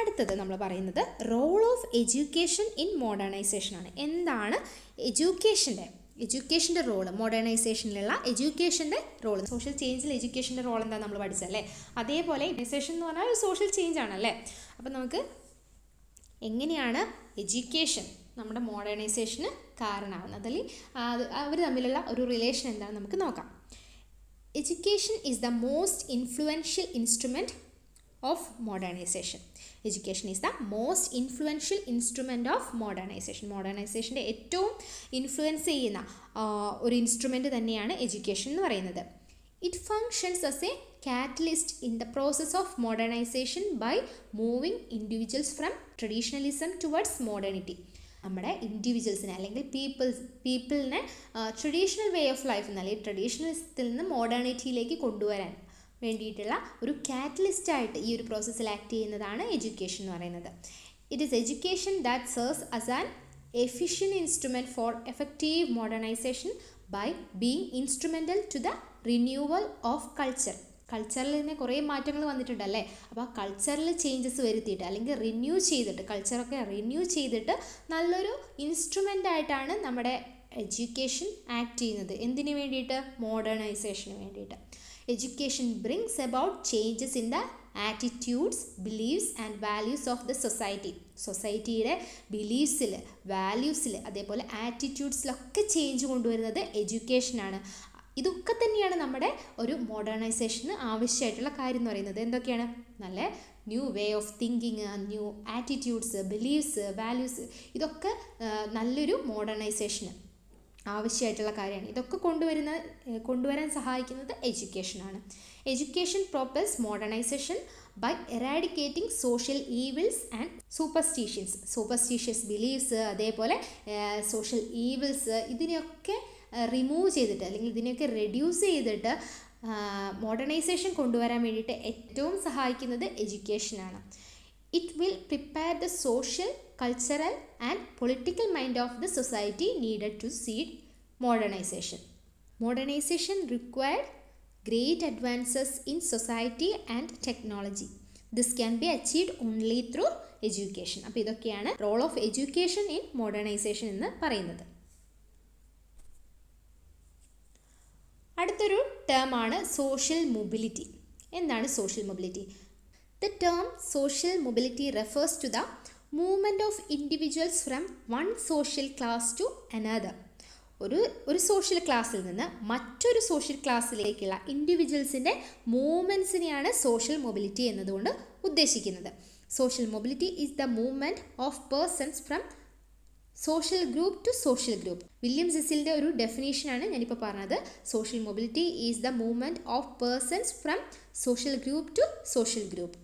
അടുത്തത് നമ്മൾ പറയുന്നത് role of education in modernisation ആണ്. എന്താണ് എഡ്യൂക്കേഷൻ്റെ റോള്, മോഡേണൈസേഷനിലുള്ള എഡ്യൂക്കേഷൻ്റെ റോള്? സോഷ്യൽ ചേഞ്ചിൽ എഡ്യൂക്കേഷൻ്റെ റോൾ എന്താ നമ്മൾ പഠിച്ചല്ലേ. അതേപോലെ മോഡേണൈസേഷൻ എന്ന് പറഞ്ഞാൽ ഒരു സോഷ്യൽ ചേഞ്ച് ആണല്ലേ. അപ്പം നമുക്ക് എങ്ങനെയാണ് എഡ്യൂക്കേഷൻ നമ്മുടെ മോഡേണൈസേഷന് കാരണമാകുന്നത്, അല്ലെങ്കിൽ അവർ തമ്മിലുള്ള ഒരു റിലേഷൻ എന്താണെന്ന് നമുക്ക് നോക്കാം. Education is the most influential instrument of modernization. Education is the most influential instrument of modernization. മോഡേണൈസേഷൻ്റെ ഏറ്റവും ഇൻഫ്ലുവൻസ് ചെയ്യുന്ന ഒരു ഇൻസ്ട്രുമെൻ്റ് തന്നെയാണ് എഡ്യൂക്കേഷൻ എന്ന് പറയുന്നത്. It functions as A catalyst in the process of modernization by moving individuals from traditionalism towards modernity. നമ്മുടെ ഇൻഡിവിജ്വൽസിനെ അല്ലെങ്കിൽ പീപ്പിളിനെ ട്രഡീഷണൽ വേ ഓഫ് ലൈഫ് അല്ലെങ്കിൽ ട്രഡീഷണലിസത്തിൽ നിന്ന് മോഡേണിറ്റിയിലേക്ക് കൊണ്ടുവരാൻ വേണ്ടിയിട്ടുള്ള ഒരു കാറ്റലിസ്റ്റായിട്ട് ഈ ഒരു പ്രോസസ്സിൽ ആക്ട് ചെയ്യുന്നതാണ് എഡ്യൂക്കേഷൻ എന്ന് പറയുന്നത്. It is education that serves as an efficient instrument for effective modernisation by being instrumental to the renewal of culture. കൾച്ചറിൽ തന്നെ കുറേ മാറ്റങ്ങൾ വന്നിട്ടുണ്ടല്ലേ. അപ്പോൾ ആ കൾച്ചറിൽ ചേഞ്ചസ് വരുത്തിയിട്ട് അല്ലെങ്കിൽ റിന്യൂ ചെയ്തിട്ട്, കൾച്ചറൊക്കെ റിന്യൂ ചെയ്തിട്ട് നല്ലൊരു ഇൻസ്ട്രുമെൻ്റായിട്ടാണ് നമ്മുടെ എഡ്യൂക്കേഷൻ ആക്ട് ചെയ്യുന്നത്. എന്തിനു വേണ്ടിയിട്ട്? മോഡേണൈസേഷന് വേണ്ടിയിട്ട്. Education brings about changes in the attitudes, beliefs and values of the society. സൊസൈറ്റിയുടെ ബിലീഫ്സിൽ, വാല്യൂസിൽ, അതേപോലെ ആറ്റിറ്റ്യൂഡ്സിലൊക്കെ ചേഞ്ച് കൊണ്ടുവരുന്നത് എഡ്യൂക്കേഷനാണ്. ഇതൊക്കെ തന്നെയാണ് നമ്മുടെ ഒരു മോഡേണൈസേഷന് ആവശ്യമായിട്ടുള്ള കാര്യം എന്ന് പറയുന്നത്. എന്തൊക്കെയാണ്? നല്ല new way of thinking, new attitudes, beliefs, values, ഇതൊക്കെ നല്ലൊരു മോഡേണൈസേഷന് ആവശ്യമായിട്ടുള്ള കാര്യമാണ്. ഇതൊക്കെ കൊണ്ടുവരാൻ സഹായിക്കുന്നത് എഡ്യൂക്കേഷനാണ്. Education propels modernisation by eradicating social evils and superstitious beliefs, അതേപോലെ സോഷ്യൽ ഈവിൽസ്, ഇതിനെയൊക്കെ റിമൂവ് ചെയ്തിട്ട് അല്ലെങ്കിൽ ഇതിനെയൊക്കെ റെഡ്യൂസ് ചെയ്തിട്ട് മോഡേണൈസേഷൻ കൊണ്ടുവരാൻ വേണ്ടിയിട്ട് ഏറ്റവും സഹായിക്കുന്നത് എഡ്യൂക്കേഷനാണ്. It will prepare the social, cultural and political mind of the society needed to seed modernization. Modernization required great advances in society and technology. This can be achieved only through education. അപ്പോൾ ഇതൊക്കെയാണ് role of education in modernisation എന്ന് പറയുന്നത്. അടുത്തൊരു ടേം ആണ് സോഷ്യൽ മൊബിലിറ്റി. എന്താണ് social mobility? The term social mobility refers to the movement of individuals from one social class to another. ഒരു സോഷ്യൽ ക്ലാസ്സിൽ നിന്ന് മറ്റൊരു സോഷ്യൽ ക്ലാസ്സിലേക്കുള്ള ഇൻഡിവിജ്വൽസിൻ്റെ മൂവ്മെൻറ്റ്സിനെയാണ് സോഷ്യൽ മൊബിലിറ്റി എന്നതുകൊണ്ട് ഉദ്ദേശിക്കുന്നത്. Social mobility is the movement of persons from social group to social group. William സെസിലിൻ്റെ ഒരു ഡെഫിനേഷനാണ് ഞാനിപ്പോൾ പറഞ്ഞത്. Social mobility is the movement of persons from social group to social group.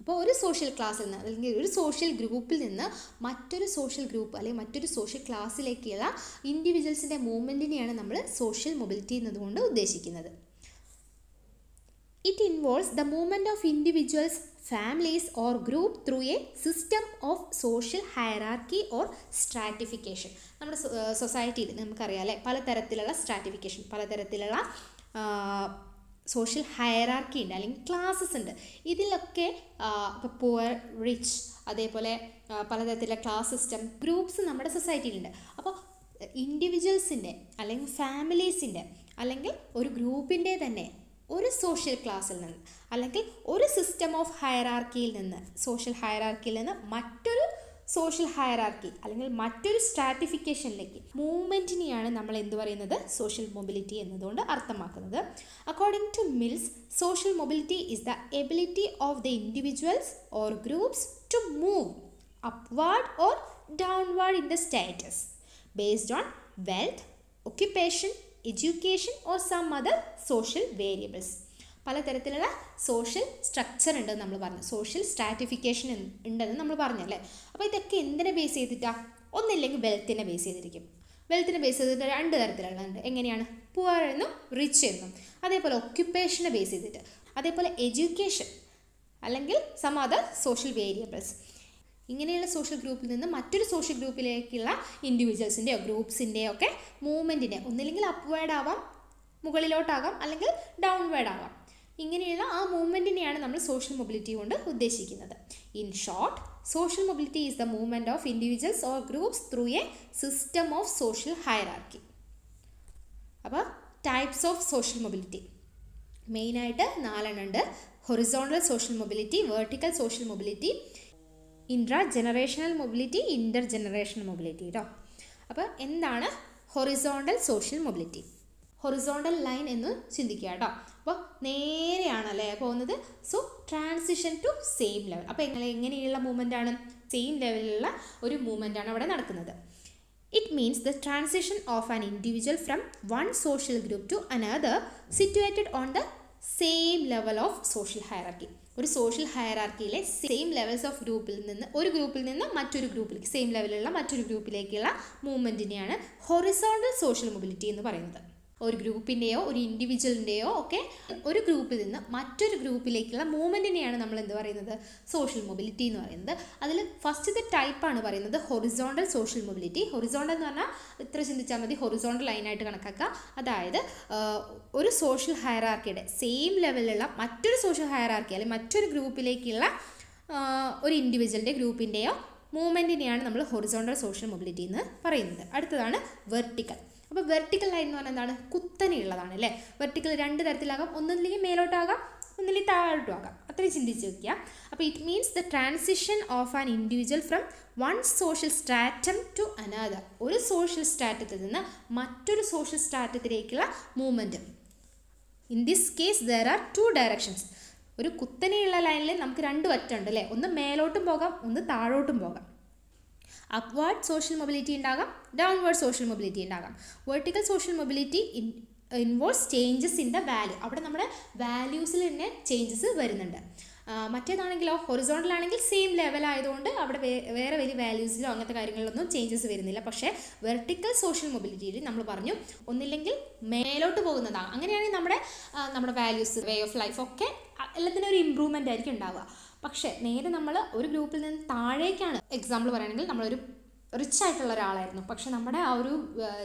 അപ്പോൾ ഒരു സോഷ്യൽ ക്ലാസ്സിൽ നിന്ന് അല്ലെങ്കിൽ ഒരു സോഷ്യൽ ഗ്രൂപ്പിൽ നിന്ന് മറ്റൊരു സോഷ്യൽ ഗ്രൂപ്പ് അല്ലെങ്കിൽ മറ്റൊരു സോഷ്യൽ ക്ലാസ്സിലേക്കുള്ള ഇൻഡിവിജ്വൽസിൻ്റെ മൂവ്മെൻറ്റിനെയാണ് നമ്മൾ സോഷ്യൽ മൊബിലിറ്റി എന്നതുകൊണ്ട് ഉദ്ദേശിക്കുന്നത്. It involves the movement of individuals, families or group through a system of social hierarchy or stratification. നമ്മുടെ സൊസൈറ്റിയിൽ നമുക്കറിയാം അല്ലേ, പലതരത്തിലുള്ള സ്ട്രാറ്റിഫിക്കേഷൻ, പലതരത്തിലുള്ള സോഷ്യൽ ഹയറാർക്കി ഉണ്ട് അല്ലെങ്കിൽ ക്ലാസ്സസ് ഉണ്ട്. ഇതിലൊക്കെ ഇപ്പോൾ പുവർ, റിച്ച്, അതേപോലെ പലതരത്തിലുള്ള ക്ലാസ് സിസ്റ്റം, ഗ്രൂപ്പ്സ് നമ്മുടെ സൊസൈറ്റിയിലുണ്ട്. അപ്പോൾ ഇൻഡിവിജ്വൽസിൻ്റെ അല്ലെങ്കിൽ ഫാമിലീസിൻ്റെ അല്ലെങ്കിൽ ഒരു ഗ്രൂപ്പിൻ്റെ തന്നെ ഒരു സോഷ്യൽ ക്ലാസ്സിൽ നിന്ന് അല്ലെങ്കിൽ ഒരു സിസ്റ്റം ഓഫ് ഹയറാർക്കിയിൽ നിന്ന്, സോഷ്യൽ ഹയറാർക്കിയിൽ നിന്ന് മറ്റൊരു സോഷ്യൽ ഹയറാർക്കി അല്ലെങ്കിൽ മറ്റൊരു സ്ട്രാറ്റിഫിക്കേഷനിലേക്ക് മൂവ്മെൻറ്റിനെയാണ് നമ്മൾ എന്ത് പറയുന്നത്, സോഷ്യൽ മൊബിലിറ്റി എന്നതുകൊണ്ട് അർത്ഥമാക്കുന്നത്. According to Mills, social mobility is the ability of the individuals or groups to move upward or downward in the status based on wealth, occupation, education or some other social variables. പലതരത്തിലുള്ള സോഷ്യൽ സ്ട്രക്ചർ ഉണ്ടെന്ന് നമ്മൾ പറഞ്ഞു, സോഷ്യൽ സ്ട്രാറ്റിഫിക്കേഷൻ ഉണ്ടെന്ന് നമ്മൾ പറഞ്ഞല്ലേ. അപ്പോൾ ഇതൊക്കെ എന്തിനെ ബേസ് ചെയ്തിട്ടാണ്? ഒന്നില്ലെങ്കിൽ വെൽത്തിനെ ബേസ് ചെയ്തിരിക്കും. വെൽത്തിനെ ബേസ് ചെയ്തിട്ട് രണ്ട് തരത്തിലുള്ളതുണ്ട്. എങ്ങനെയാണ്? പുവർ എന്നും റിച്ച് എന്നും. അതേപോലെ ഒക്യുപ്പേഷനെ ബേസ് ചെയ്തിട്ട്, അതേപോലെ എഡ്യൂക്കേഷൻ അല്ലെങ്കിൽ സം അതർ സോഷ്യൽ വേരിയബിൾസ്. ഇങ്ങനെയുള്ള സോഷ്യൽ ഗ്രൂപ്പിൽ നിന്ന് മറ്റൊരു സോഷ്യൽ ഗ്രൂപ്പിലേക്കുള്ള ഇൻഡിവിജ്വൽസിൻ്റെയോ ഗ്രൂപ്പ്സിൻ്റെയോ ഒക്കെ മൂവ്മെൻറ്റിനെ ഒന്നില്ലെങ്കിൽ അപ്വേർഡ് ആവാം, മുകളിലോട്ടാകാം, അല്ലെങ്കിൽ ഡൗൺവേർഡ് ആകാം. ഇങ്ങനെയുള്ള ആ മൂവ്മെൻറ്റിനെയാണ് നമ്മൾ സോഷ്യൽ മൊബിലിറ്റി കൊണ്ട് ഉദ്ദേശിക്കുന്നത്. In short, social mobility is the movement of individuals or groups through a system of social hierarchy. അപ്പോൾ ടൈപ്സ് ഓഫ് സോഷ്യൽ മൊബിലിറ്റി മെയിനായിട്ട് 4 ഉണ്ട്. Horizontal social mobility, vertical social mobility, intra generational mobility, inter generational mobility കേട്ടോ. അപ്പോൾ എന്താണ് horizontal social mobility? Horizontal line എന്ന് ചിന്തിക്കുക കേട്ടോ. അപ്പോൾ നേരെയാണല്ലേ പോകുന്നത്. So transition to same level. അപ്പോൾ എങ്ങനെയുള്ള മൂവ്മെൻ്റ് ആണ്? സെയിം ലെവലിലുള്ള ഒരു മൂവ്മെൻ്റ് ആണ് അവിടെ നടക്കുന്നത്. It means the transition of an individual from one social group to another situated on the same level of social hierarchy. ഒരു സോഷ്യൽ ഹയറാർക്കിയിലെ സെയിം ലെവൽസ് ഓഫ് ഗ്രൂപ്പിൽ നിന്ന്, ഒരു ഗ്രൂപ്പിൽ നിന്ന് മറ്റൊരു ഗ്രൂപ്പിലേക്ക്, സെയിം ലെവലിലുള്ള മറ്റൊരു ഗ്രൂപ്പിലേക്കുള്ള മൂവ്മെൻറ്റിനെയാണ് ഹൊറിസോണ്ടൽ സോഷ്യൽ മൊബിലിറ്റി എന്ന് പറയുന്നത്. ഒരു ഗ്രൂപ്പിൻ്റെയോ ഒരു ഇൻഡിവിജ്വലിൻ്റെയോ ഒക്കെ ഒരു ഗ്രൂപ്പിൽ നിന്ന് മറ്റൊരു ഗ്രൂപ്പിലേക്കുള്ള മൂവ്മെൻറ്റിനെയാണ് നമ്മൾ എന്ത് പറയുന്നത്, സോഷ്യൽ മൊബിലിറ്റി എന്ന് പറയുന്നത്. അതിൽ ഫസ്റ്റത്തെ ടൈപ്പാണ് പറയുന്നത് ഹൊറിസോണ്ടൽ സോഷ്യൽ മൊബിലിറ്റി. ഹൊറിസോണ്ടൽ എന്ന് പറഞ്ഞാൽ ഇത്ര ചിന്തിച്ചാൽ മതി, ഹൊറിസോണ്ടൽ ലൈനായിട്ട് കണക്കാക്കുക. അതായത് ഒരു സോഷ്യൽ ഹയറാർക്കിയുടെ സെയിം ലെവലിലുള്ള മറ്റൊരു സോഷ്യൽ ഹയറാർക്കി അല്ലെങ്കിൽ മറ്റൊരു ഗ്രൂപ്പിലേക്കുള്ള ഒരു ഇൻഡിവിജ്വലിൻ്റെ ഗ്രൂപ്പിൻ്റെയോ മൂവ്മെൻറ്റിനെയാണ് നമ്മൾ ഹൊറിസോണ്ടൽ സോഷ്യൽ മൊബിലിറ്റി എന്ന് പറയുന്നത്. അടുത്തതാണ് വെർട്ടിക്കൽ. അപ്പോൾ വെർട്ടിക്കൽ ലൈൻ എന്ന് പറഞ്ഞാൽ എന്താണ്? കുത്തനെയുള്ളതാണ് അല്ലേ. വെർട്ടിക്കൽ 2 തരത്തിലാകാം, ഒന്നില്ലെങ്കിൽ മേലോട്ടാകാം, ഒന്നില്ലെങ്കിൽ താഴോട്ടും ആകാം. അത്രയും ചിന്തിച്ച് വയ്ക്കുക. അപ്പോൾ it means the transition of an individual from one social stratum to another. ഒരു സോഷ്യൽ സ്ട്രാറ്റത്തിൽ നിന്ന് മറ്റൊരു സോഷ്യൽ സ്ട്രാറ്റത്തിലേക്കുള്ള movement. In this case there are 2 directions. ഒരു കുത്തനെയുള്ള ലൈനിൽ നമുക്ക് 2 അറ്റമുണ്ട് അല്ലേ. ഒന്ന് മേലോട്ടും പോകാം, ഒന്ന് താഴോട്ടും പോകാം. അപ്വാർഡ് സോഷ്യൽ മൊബിലിറ്റി ഉണ്ടാകാം, ഡൗൺവേർഡ് സോഷ്യൽ മൊബിലിറ്റി ഉണ്ടാകാം. Vertical social mobility involves changes in the value. അവിടെ നമ്മുടെ വാല്യൂസിൽ തന്നെ ചേഞ്ചസ് വരുന്നുണ്ട്. മറ്റേതാണെങ്കിലോ ഹൊറിസോണ്ടൽ ആണെങ്കിൽ സെയിം ലെവൽ ആയതുകൊണ്ട് അവിടെ വേറെ വലിയ വാല്യൂസിലോ അങ്ങനത്തെ കാര്യങ്ങളിലൊന്നും ചേഞ്ചസ് വരുന്നില്ല. പക്ഷേ വെർട്ടിക്കൽ സോഷ്യൽ മൊബിലിറ്റിയിൽ നമ്മൾ പറഞ്ഞു ഒന്നില്ലെങ്കിൽ മേലോട്ട് പോകുന്നതാണ്. അങ്ങനെയാണെങ്കിൽ നമ്മുടെ വാല്യൂസ്, വേ ഓഫ് ലൈഫ് ഒക്കെ എല്ലാത്തിനും ഒരു ഇമ്പ്രൂവ്മെൻ്റ് ആയിരിക്കും ഉണ്ടാവുക. പക്ഷേ നേരെ നമ്മൾ ഒരു ഗ്രൂപ്പിൽ നിന്ന് താഴേക്കാണ്, എക്സാമ്പിൾ പറയുകയാണെങ്കിൽ നമ്മളൊരു റിച്ച് ആയിട്ടുള്ള ഒരാളായിരുന്നു, പക്ഷെ നമ്മുടെ ആ ഒരു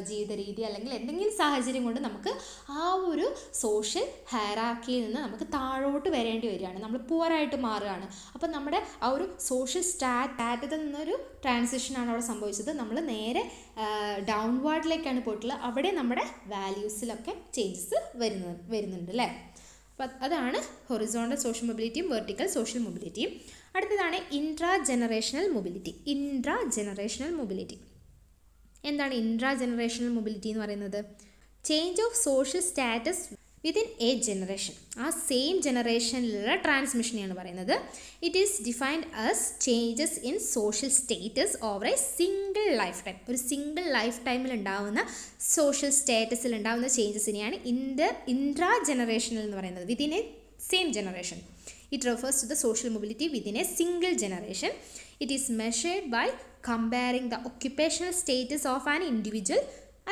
ജീവിത രീതി അല്ലെങ്കിൽ എന്തെങ്കിലും സാഹചര്യം കൊണ്ട് നമുക്ക് ആ ഒരു സോഷ്യൽ ഹയറാർക്കിയിൽ നിന്ന് നമുക്ക് താഴോട്ട് വരേണ്ടി വരികയാണ്, നമ്മൾ പുവറായിട്ട് മാറുകയാണ്. അപ്പം നമ്മുടെ ആ ഒരു സോഷ്യൽ സ്റ്റാറ്റത്തിൽ നിന്നൊരു ട്രാൻസിഷനാണ് അവിടെ സംഭവിച്ചത്. നമ്മൾ നേരെ ഡൗൺവാർഡിലേക്കാണ് പോയിട്ടുള്ളത്. അവിടെ നമ്മുടെ വാല്യൂസിലൊക്കെ ചേഞ്ചസ് വരുന്നുണ്ട് അല്ലേ. അപ്പം അതാണ് ഹൊറിസോണ്ടൽ സോഷ്യൽ മൊബിലിറ്റിയും വെർട്ടിക്കൽ സോഷ്യൽ മൊബിലിറ്റിയും. അടുത്തതാണ് ഇൻട്രാ ജനറേഷണൽ മൊബിലിറ്റി. എന്താണ് ഇൻട്രാ ജനറേഷണൽ മൊബിലിറ്റി എന്ന് പറയുന്നത്? Change of social status within A generation. ആ സെയിം ജനറേഷനിലുള്ള ട്രാൻസ്മിഷനെയാണ് പറയുന്നത്. It is defined as changes in social status over A single life time. ഒരു സിംഗിൾ ലൈഫ് ടൈമിൽ ഉണ്ടാകുന്ന സോഷ്യൽ സ്റ്റാറ്റസിൽ ഉണ്ടാകുന്ന ചേഞ്ചസിനെയാണ് ഇൻട്രാ ജനറേഷണൽ എന്ന് പറയുന്നത്, within a same generation. It refers to the social mobility within a single generation. It is measured by comparing the occupational status of an individual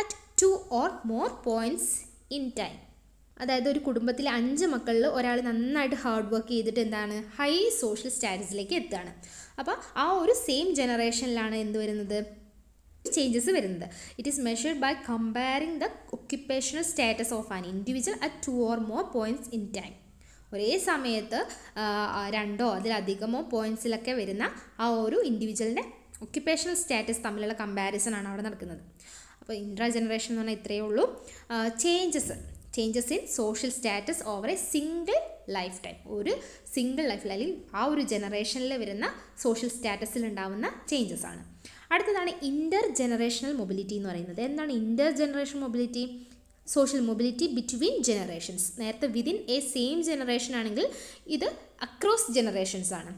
at 2 or more points in time. അതായത് ഒരു കുടുംബത്തിലെ 5 മക്കളിൽ ഒരാൾ നന്നായിട്ട് ഹാർഡ് വർക്ക് ചെയ്തിട്ട് എന്താണ് ഹൈ സോഷ്യൽ സ്റ്റാറ്റസിലേക്ക് എത്തുകയാണ്. അപ്പോൾ ആ ഒരു സെയിം ജനറേഷനിലാണ് എന്ത് വരുന്നത്, ചേഞ്ചസ് വരുന്നത്. It is measured by comparing the occupational status of an individual at 2 or more points in time. ഒരേ സമയത്ത് 2 അതിലധികമോ പോയിൻറ്റ്സിലൊക്കെ വരുന്ന ആ ഒരു ഇൻഡിവിജ്വലിൻ്റെ ഒക്യുപ്പേഷണൽ സ്റ്റാറ്റസ് തമ്മിലുള്ള കമ്പാരിസൺ ആണ് അവിടെ നടക്കുന്നത്. അപ്പോൾ ഇൻട്രാ ജനറേഷൻ എന്ന് പറഞ്ഞാൽ ഇത്രയേ ഉള്ളൂ. Changes in social status over A single life time. ഒരു സിംഗിൾ ലൈഫിൽ അല്ലെങ്കിൽ ആ ഒരു ജനറേഷനിൽ വരുന്ന സോഷ്യൽ സ്റ്റാറ്റസിൽ ഉണ്ടാവുന്ന ചേഞ്ചസ് ആണ്. അടുത്തതാണ് ഇൻ്റർ ജനറേഷണൽ മൊബിലിറ്റി എന്ന് പറയുന്നത്. എന്താണ് inter generation mobility? Social mobility between generations. നേരത്തെ വിതിൻ എ സെയിം ജനറേഷൻ ആണെങ്കിൽ ഇത് അക്രോസ് ജനറേഷൻസ് ആണ്.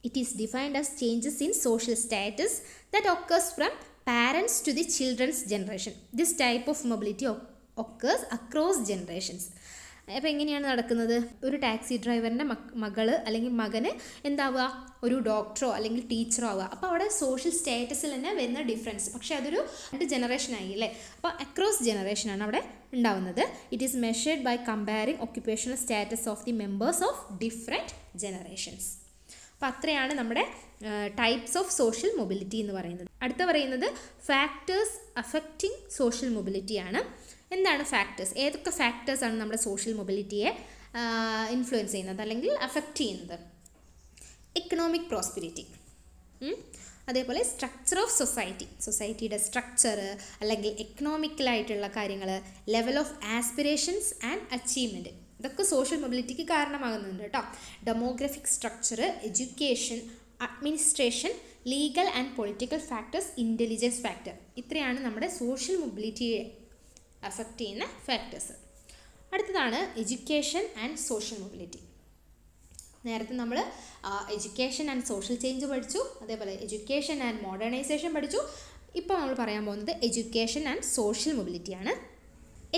It is defined as changes in social status that occurs from parents to the children's generation. This type of mobility occurs across generations. അപ്പോൾ എങ്ങനെയാണ് നടക്കുന്നത്? ഒരു ടാക്സി ഡ്രൈവറിൻ്റെ മകള് അല്ലെങ്കിൽ മകന് എന്താവുക, ഒരു ഡോക്ടറോ അല്ലെങ്കിൽ ടീച്ചറോ ആവുക. അപ്പോൾ അവിടെ സോഷ്യൽ സ്റ്റാറ്റസിൽ തന്നെ വരുന്ന ഡിഫറൻസ്, പക്ഷേ അതൊരു 2 ജനറേഷനായി അല്ലേ. അപ്പോൾ അക്രോസ് ജനറേഷനാണ് അവിടെ ഉണ്ടാവുന്നത്. It is measured by comparing occupational status of the members of different generations. അപ്പോൾ അത്രയാണ് നമ്മുടെ ടൈപ്സ് ഓഫ് സോഷ്യൽ മൊബിലിറ്റി എന്ന് പറയുന്നത്. അടുത്ത പറയുന്നത് ഫാക്ടേഴ്സ് അഫക്റ്റിംഗ് സോഷ്യൽ മൊബിലിറ്റിയാണ്. എന്താണ് ഫാക്ടേഴ്സ്? ഏതൊക്കെ ഫാക്ടേഴ്സാണ് നമ്മുടെ സോഷ്യൽ മൊബിലിറ്റിയെ ഇൻഫ്ലുവൻസ് ചെയ്യുന്നത് അല്ലെങ്കിൽ അഫക്റ്റ് ചെയ്യുന്നത്? എക്കണോമിക് പ്രോസ്പെരിറ്റി, അതേപോലെ സ്ട്രക്ചർ ഓഫ് സൊസൈറ്റിയുടെ സ്ട്രക്ചർ അല്ലെങ്കിൽ എക്കണോമിക്കലായിട്ടുള്ള കാര്യങ്ങൾ, level of aspirations and achievement, ഇതൊക്കെ സോഷ്യൽ മൊബിലിറ്റിക്ക് കാരണമാകുന്നുണ്ട് കേട്ടോ. Demographic structure, education, administration, legal and political factors, intelligence factor, ഇത്രയാണ് നമ്മുടെ സോഷ്യൽ മൊബിലിറ്റിയെ അഫക്റ്റ് ചെയ്യുന്ന ഫാക്ടേഴ്സ്. അടുത്തതാണ് എഡ്യൂക്കേഷൻ ആൻഡ് സോഷ്യൽ മൊബിലിറ്റി. നേരത്തെ നമ്മൾ എഡ്യൂക്കേഷൻ ആൻഡ് സോഷ്യൽ ചേഞ്ച് പഠിച്ചു, അതേപോലെ എഡ്യൂക്കേഷൻ ആൻഡ് മോഡേണൈസേഷൻ പഠിച്ചു. ഇപ്പോൾ നമ്മൾ പറയാൻ പോകുന്നത് എഡ്യൂക്കേഷൻ ആൻഡ് സോഷ്യൽ മൊബിലിറ്റിയാണ്.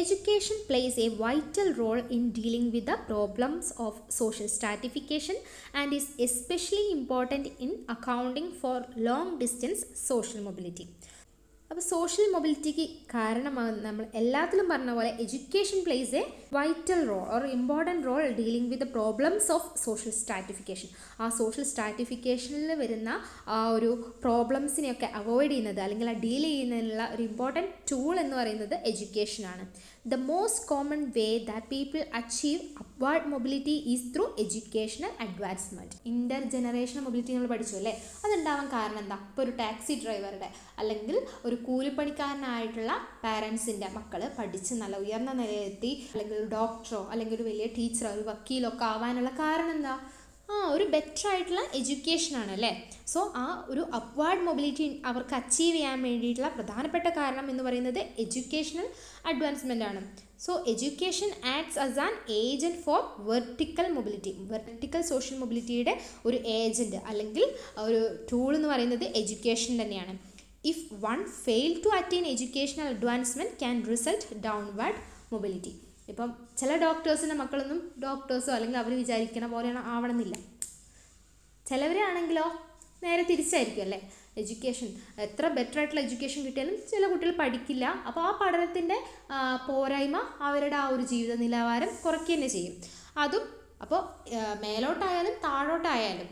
Education plays a vital role in dealing with the problems of social stratification and is especially important in accounting for long distance social mobility. അപ്പോൾ സോഷ്യൽ മൊബിലിറ്റിക്ക് കാരണമാകുന്ന നമ്മൾ എല്ലാത്തിലും പറഞ്ഞ പോലെ education plays a vital role or important role dealing with the problems of social stratification. ആ സോഷ്യൽ സ്ട്രാറ്റിഫിക്കേഷനിൽ വരുന്ന ആ ഒരു പ്രോബ്ലംസിനെയൊക്കെ അവോയ്ഡ് ചെയ്യുന്നത് അല്ലെങ്കിൽ ആ ഡീൽ ചെയ്യുന്നതിനുള്ള ഒരു ഇമ്പോർട്ടൻറ്റ് ടൂൾ എന്ന് പറയുന്നത് എഡ്യൂക്കേഷനാണ്. The most common way that people achieve upward mobility is through educational advancement. Intergenerational mobility നമ്മൾ പഠിച്ചു അല്ലേ. അതുണ്ടാവാൻ കാരണം എന്താ? ഇപ്പോൾ ഒരു ടാക്സി ഡ്രൈവറുടെ അല്ലെങ്കിൽ ഒരു കൂലിപ്പണിക്കാരനായിട്ടുള്ള പാരൻസിൻ്റെ മക്കൾ പഠിച്ച് നല്ല ഉയർന്ന നിലയിലെത്തി അല്ലെങ്കിൽ ഒരു ഡോക്ടറോ അല്ലെങ്കിൽ ഒരു വലിയ ടീച്ചറോ ഒരു വക്കീലോ ഒക്കെ ആവാനുള്ള കാരണം എന്താ? ഒരു ബെറ്റർ ആയിട്ടുള്ള എഡ്യൂക്കേഷനാണ് അല്ലേ. സോ ആ ഒരു അപ്വാർഡ് മൊബിലിറ്റി അവർക്ക് അച്ചീവ് ചെയ്യാൻ വേണ്ടിയിട്ടുള്ള പ്രധാനപ്പെട്ട കാരണം എന്ന് പറയുന്നത് എഡ്യൂക്കേഷണൽ അഡ്വാൻസ്മെൻ്റ് ആണ്. So education acts as an agent for vertical mobility. Vertical social മൊബിലിറ്റിയുടെ ഒരു ഏജൻറ്റ് അല്ലെങ്കിൽ ഒരു ടൂൾ എന്ന് പറയുന്നത് എഡ്യൂക്കേഷൻ തന്നെയാണ്. If one fail to attain educational advancement can result downward mobility. ഇപ്പം ചില ഡോക്ടേഴ്സിൻ്റെ മക്കളൊന്നും ഡോക്ടേഴ്സോ അല്ലെങ്കിൽ അവർ വിചാരിക്കണ പോലെയാണ് ആവണമെന്നില്ല. ചിലവരാണെങ്കിലോ നേരെ തിരിച്ചായിരിക്കും അല്ലേ. എഡ്യൂക്കേഷൻ എത്ര ബെറ്റർ ആയിട്ടുള്ള എഡ്യൂക്കേഷൻ കിട്ടിയാലും ചില കുട്ടികൾ പഠിക്കില്ല. അപ്പോൾ ആ പഠനത്തിൻ്റെ പോരായ്മ അവരുടെ ആ ഒരു ജീവിത നിലവാരം കുറയ്ക്കുക തന്നെ ചെയ്യും. അതും അപ്പോൾ മേലോട്ടായാലും താഴോട്ടായാലും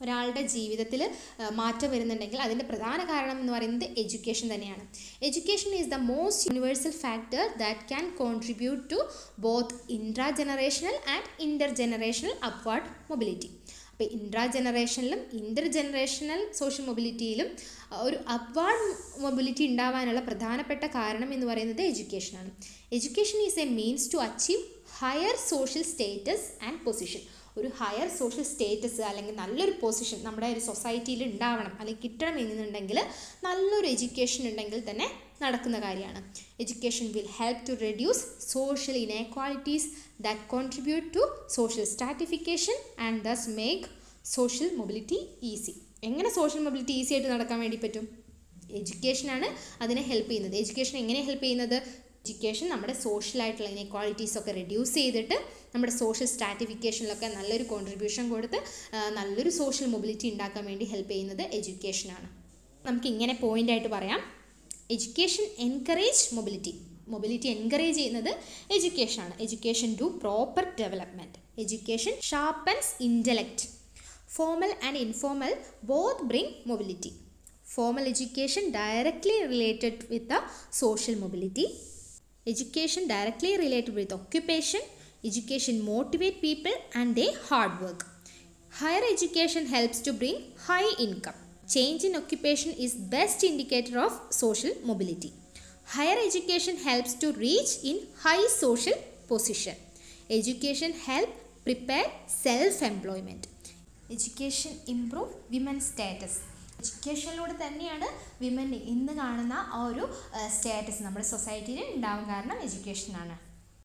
ഒരാളുടെ ജീവിതത്തിൽ മാറ്റം വരുന്നുണ്ടെങ്കിൽ അതിൻ്റെ പ്രധാന കാരണം എന്ന് പറയുന്നത് എഡ്യൂക്കേഷൻ തന്നെയാണ്. Education is the most universal factor that can contribute to both intra generational and inter generational upward mobility. അപ്പോൾ ഇൻട്രാ ജനറേഷനിലും ഇൻ്റർ ജനറേഷണൽ സോഷ്യൽ മൊബിലിറ്റിയിലും ഒരു അപ്വാർഡ് മൊബിലിറ്റി ഉണ്ടാവാനുള്ള പ്രധാനപ്പെട്ട കാരണം എന്ന് പറയുന്നത് എഡ്യൂക്കേഷനാണ്. Education is a means to achieve higher social status and position. ഒരു ഹയർ സോഷ്യൽ സ്റ്റേറ്റസ് അല്ലെങ്കിൽ നല്ലൊരു പൊസിഷൻ നമ്മുടെ ഒരു സൊസൈറ്റിയിൽ ഉണ്ടാവണം അല്ലെങ്കിൽ കിട്ടണം എന്നുണ്ടെങ്കിൽ നല്ലൊരു എഡ്യൂക്കേഷൻ ഉണ്ടെങ്കിൽ തന്നെ നടക്കുന്ന കാര്യമാണ്. Education will help to reduce social inequalities that contribute to social stratification and thus make social mobility easy. എങ്ങനെ സോഷ്യൽ മൊബിലിറ്റി ഈസി ആയിട്ട് നടക്കാൻ വേണ്ടി പറ്റും? എഡ്യൂക്കേഷനാണ് അതിനെ ഹെൽപ്പ് ചെയ്യുന്നത്. എഡ്യൂക്കേഷൻ എങ്ങനെ ഹെൽപ്പ് ചെയ്യുന്നത്? എഡ്യൂക്കേഷൻ നമ്മുടെ സോഷ്യലായിട്ടുള്ള ഇനക്വാളിറ്റീസൊക്കെ റെഡ്യൂസ് ചെയ്തിട്ട് നമ്മുടെ സോഷ്യൽ സ്ട്രാറ്റിഫിക്കേഷനിലൊക്കെ നല്ലൊരു കോൺട്രിബ്യൂഷൻ കൊടുത്ത് നല്ലൊരു സോഷ്യൽ മൊബിലിറ്റി ഉണ്ടാക്കാൻ വേണ്ടി ഹെൽപ്പ് ചെയ്യുന്നത് എഡ്യൂക്കേഷനാണ്. നമുക്ക് ഇങ്ങനെ പോയിൻ്റായിട്ട് പറയാം. Education encourage mobility. Mobility encourage ചെയ്യുന്നത് എഡ്യൂക്കേഷനാണ്. Education do proper development. Education sharpens intellect. Formal and informal both bring mobility. Formal education directly related with the social mobility. Education directly related with occupation. Education motivate people and their hard work. Higher education helps to bring high income. Change in occupation is best indicator of social mobility. Higher education helps to reach in high social position. Education help prepare self-employment. Education improve women's status. എഡ്യൂക്കേഷനിലൂടെ തന്നെയാണ് വിമൻ ഇന്ന് കാണുന്ന ആ ഒരു സ്റ്റാറ്റസ് നമ്മുടെ സൊസൈറ്റിയിൽ ഉണ്ടാവാൻ കാരണം എഡ്യൂക്കേഷനാണ്.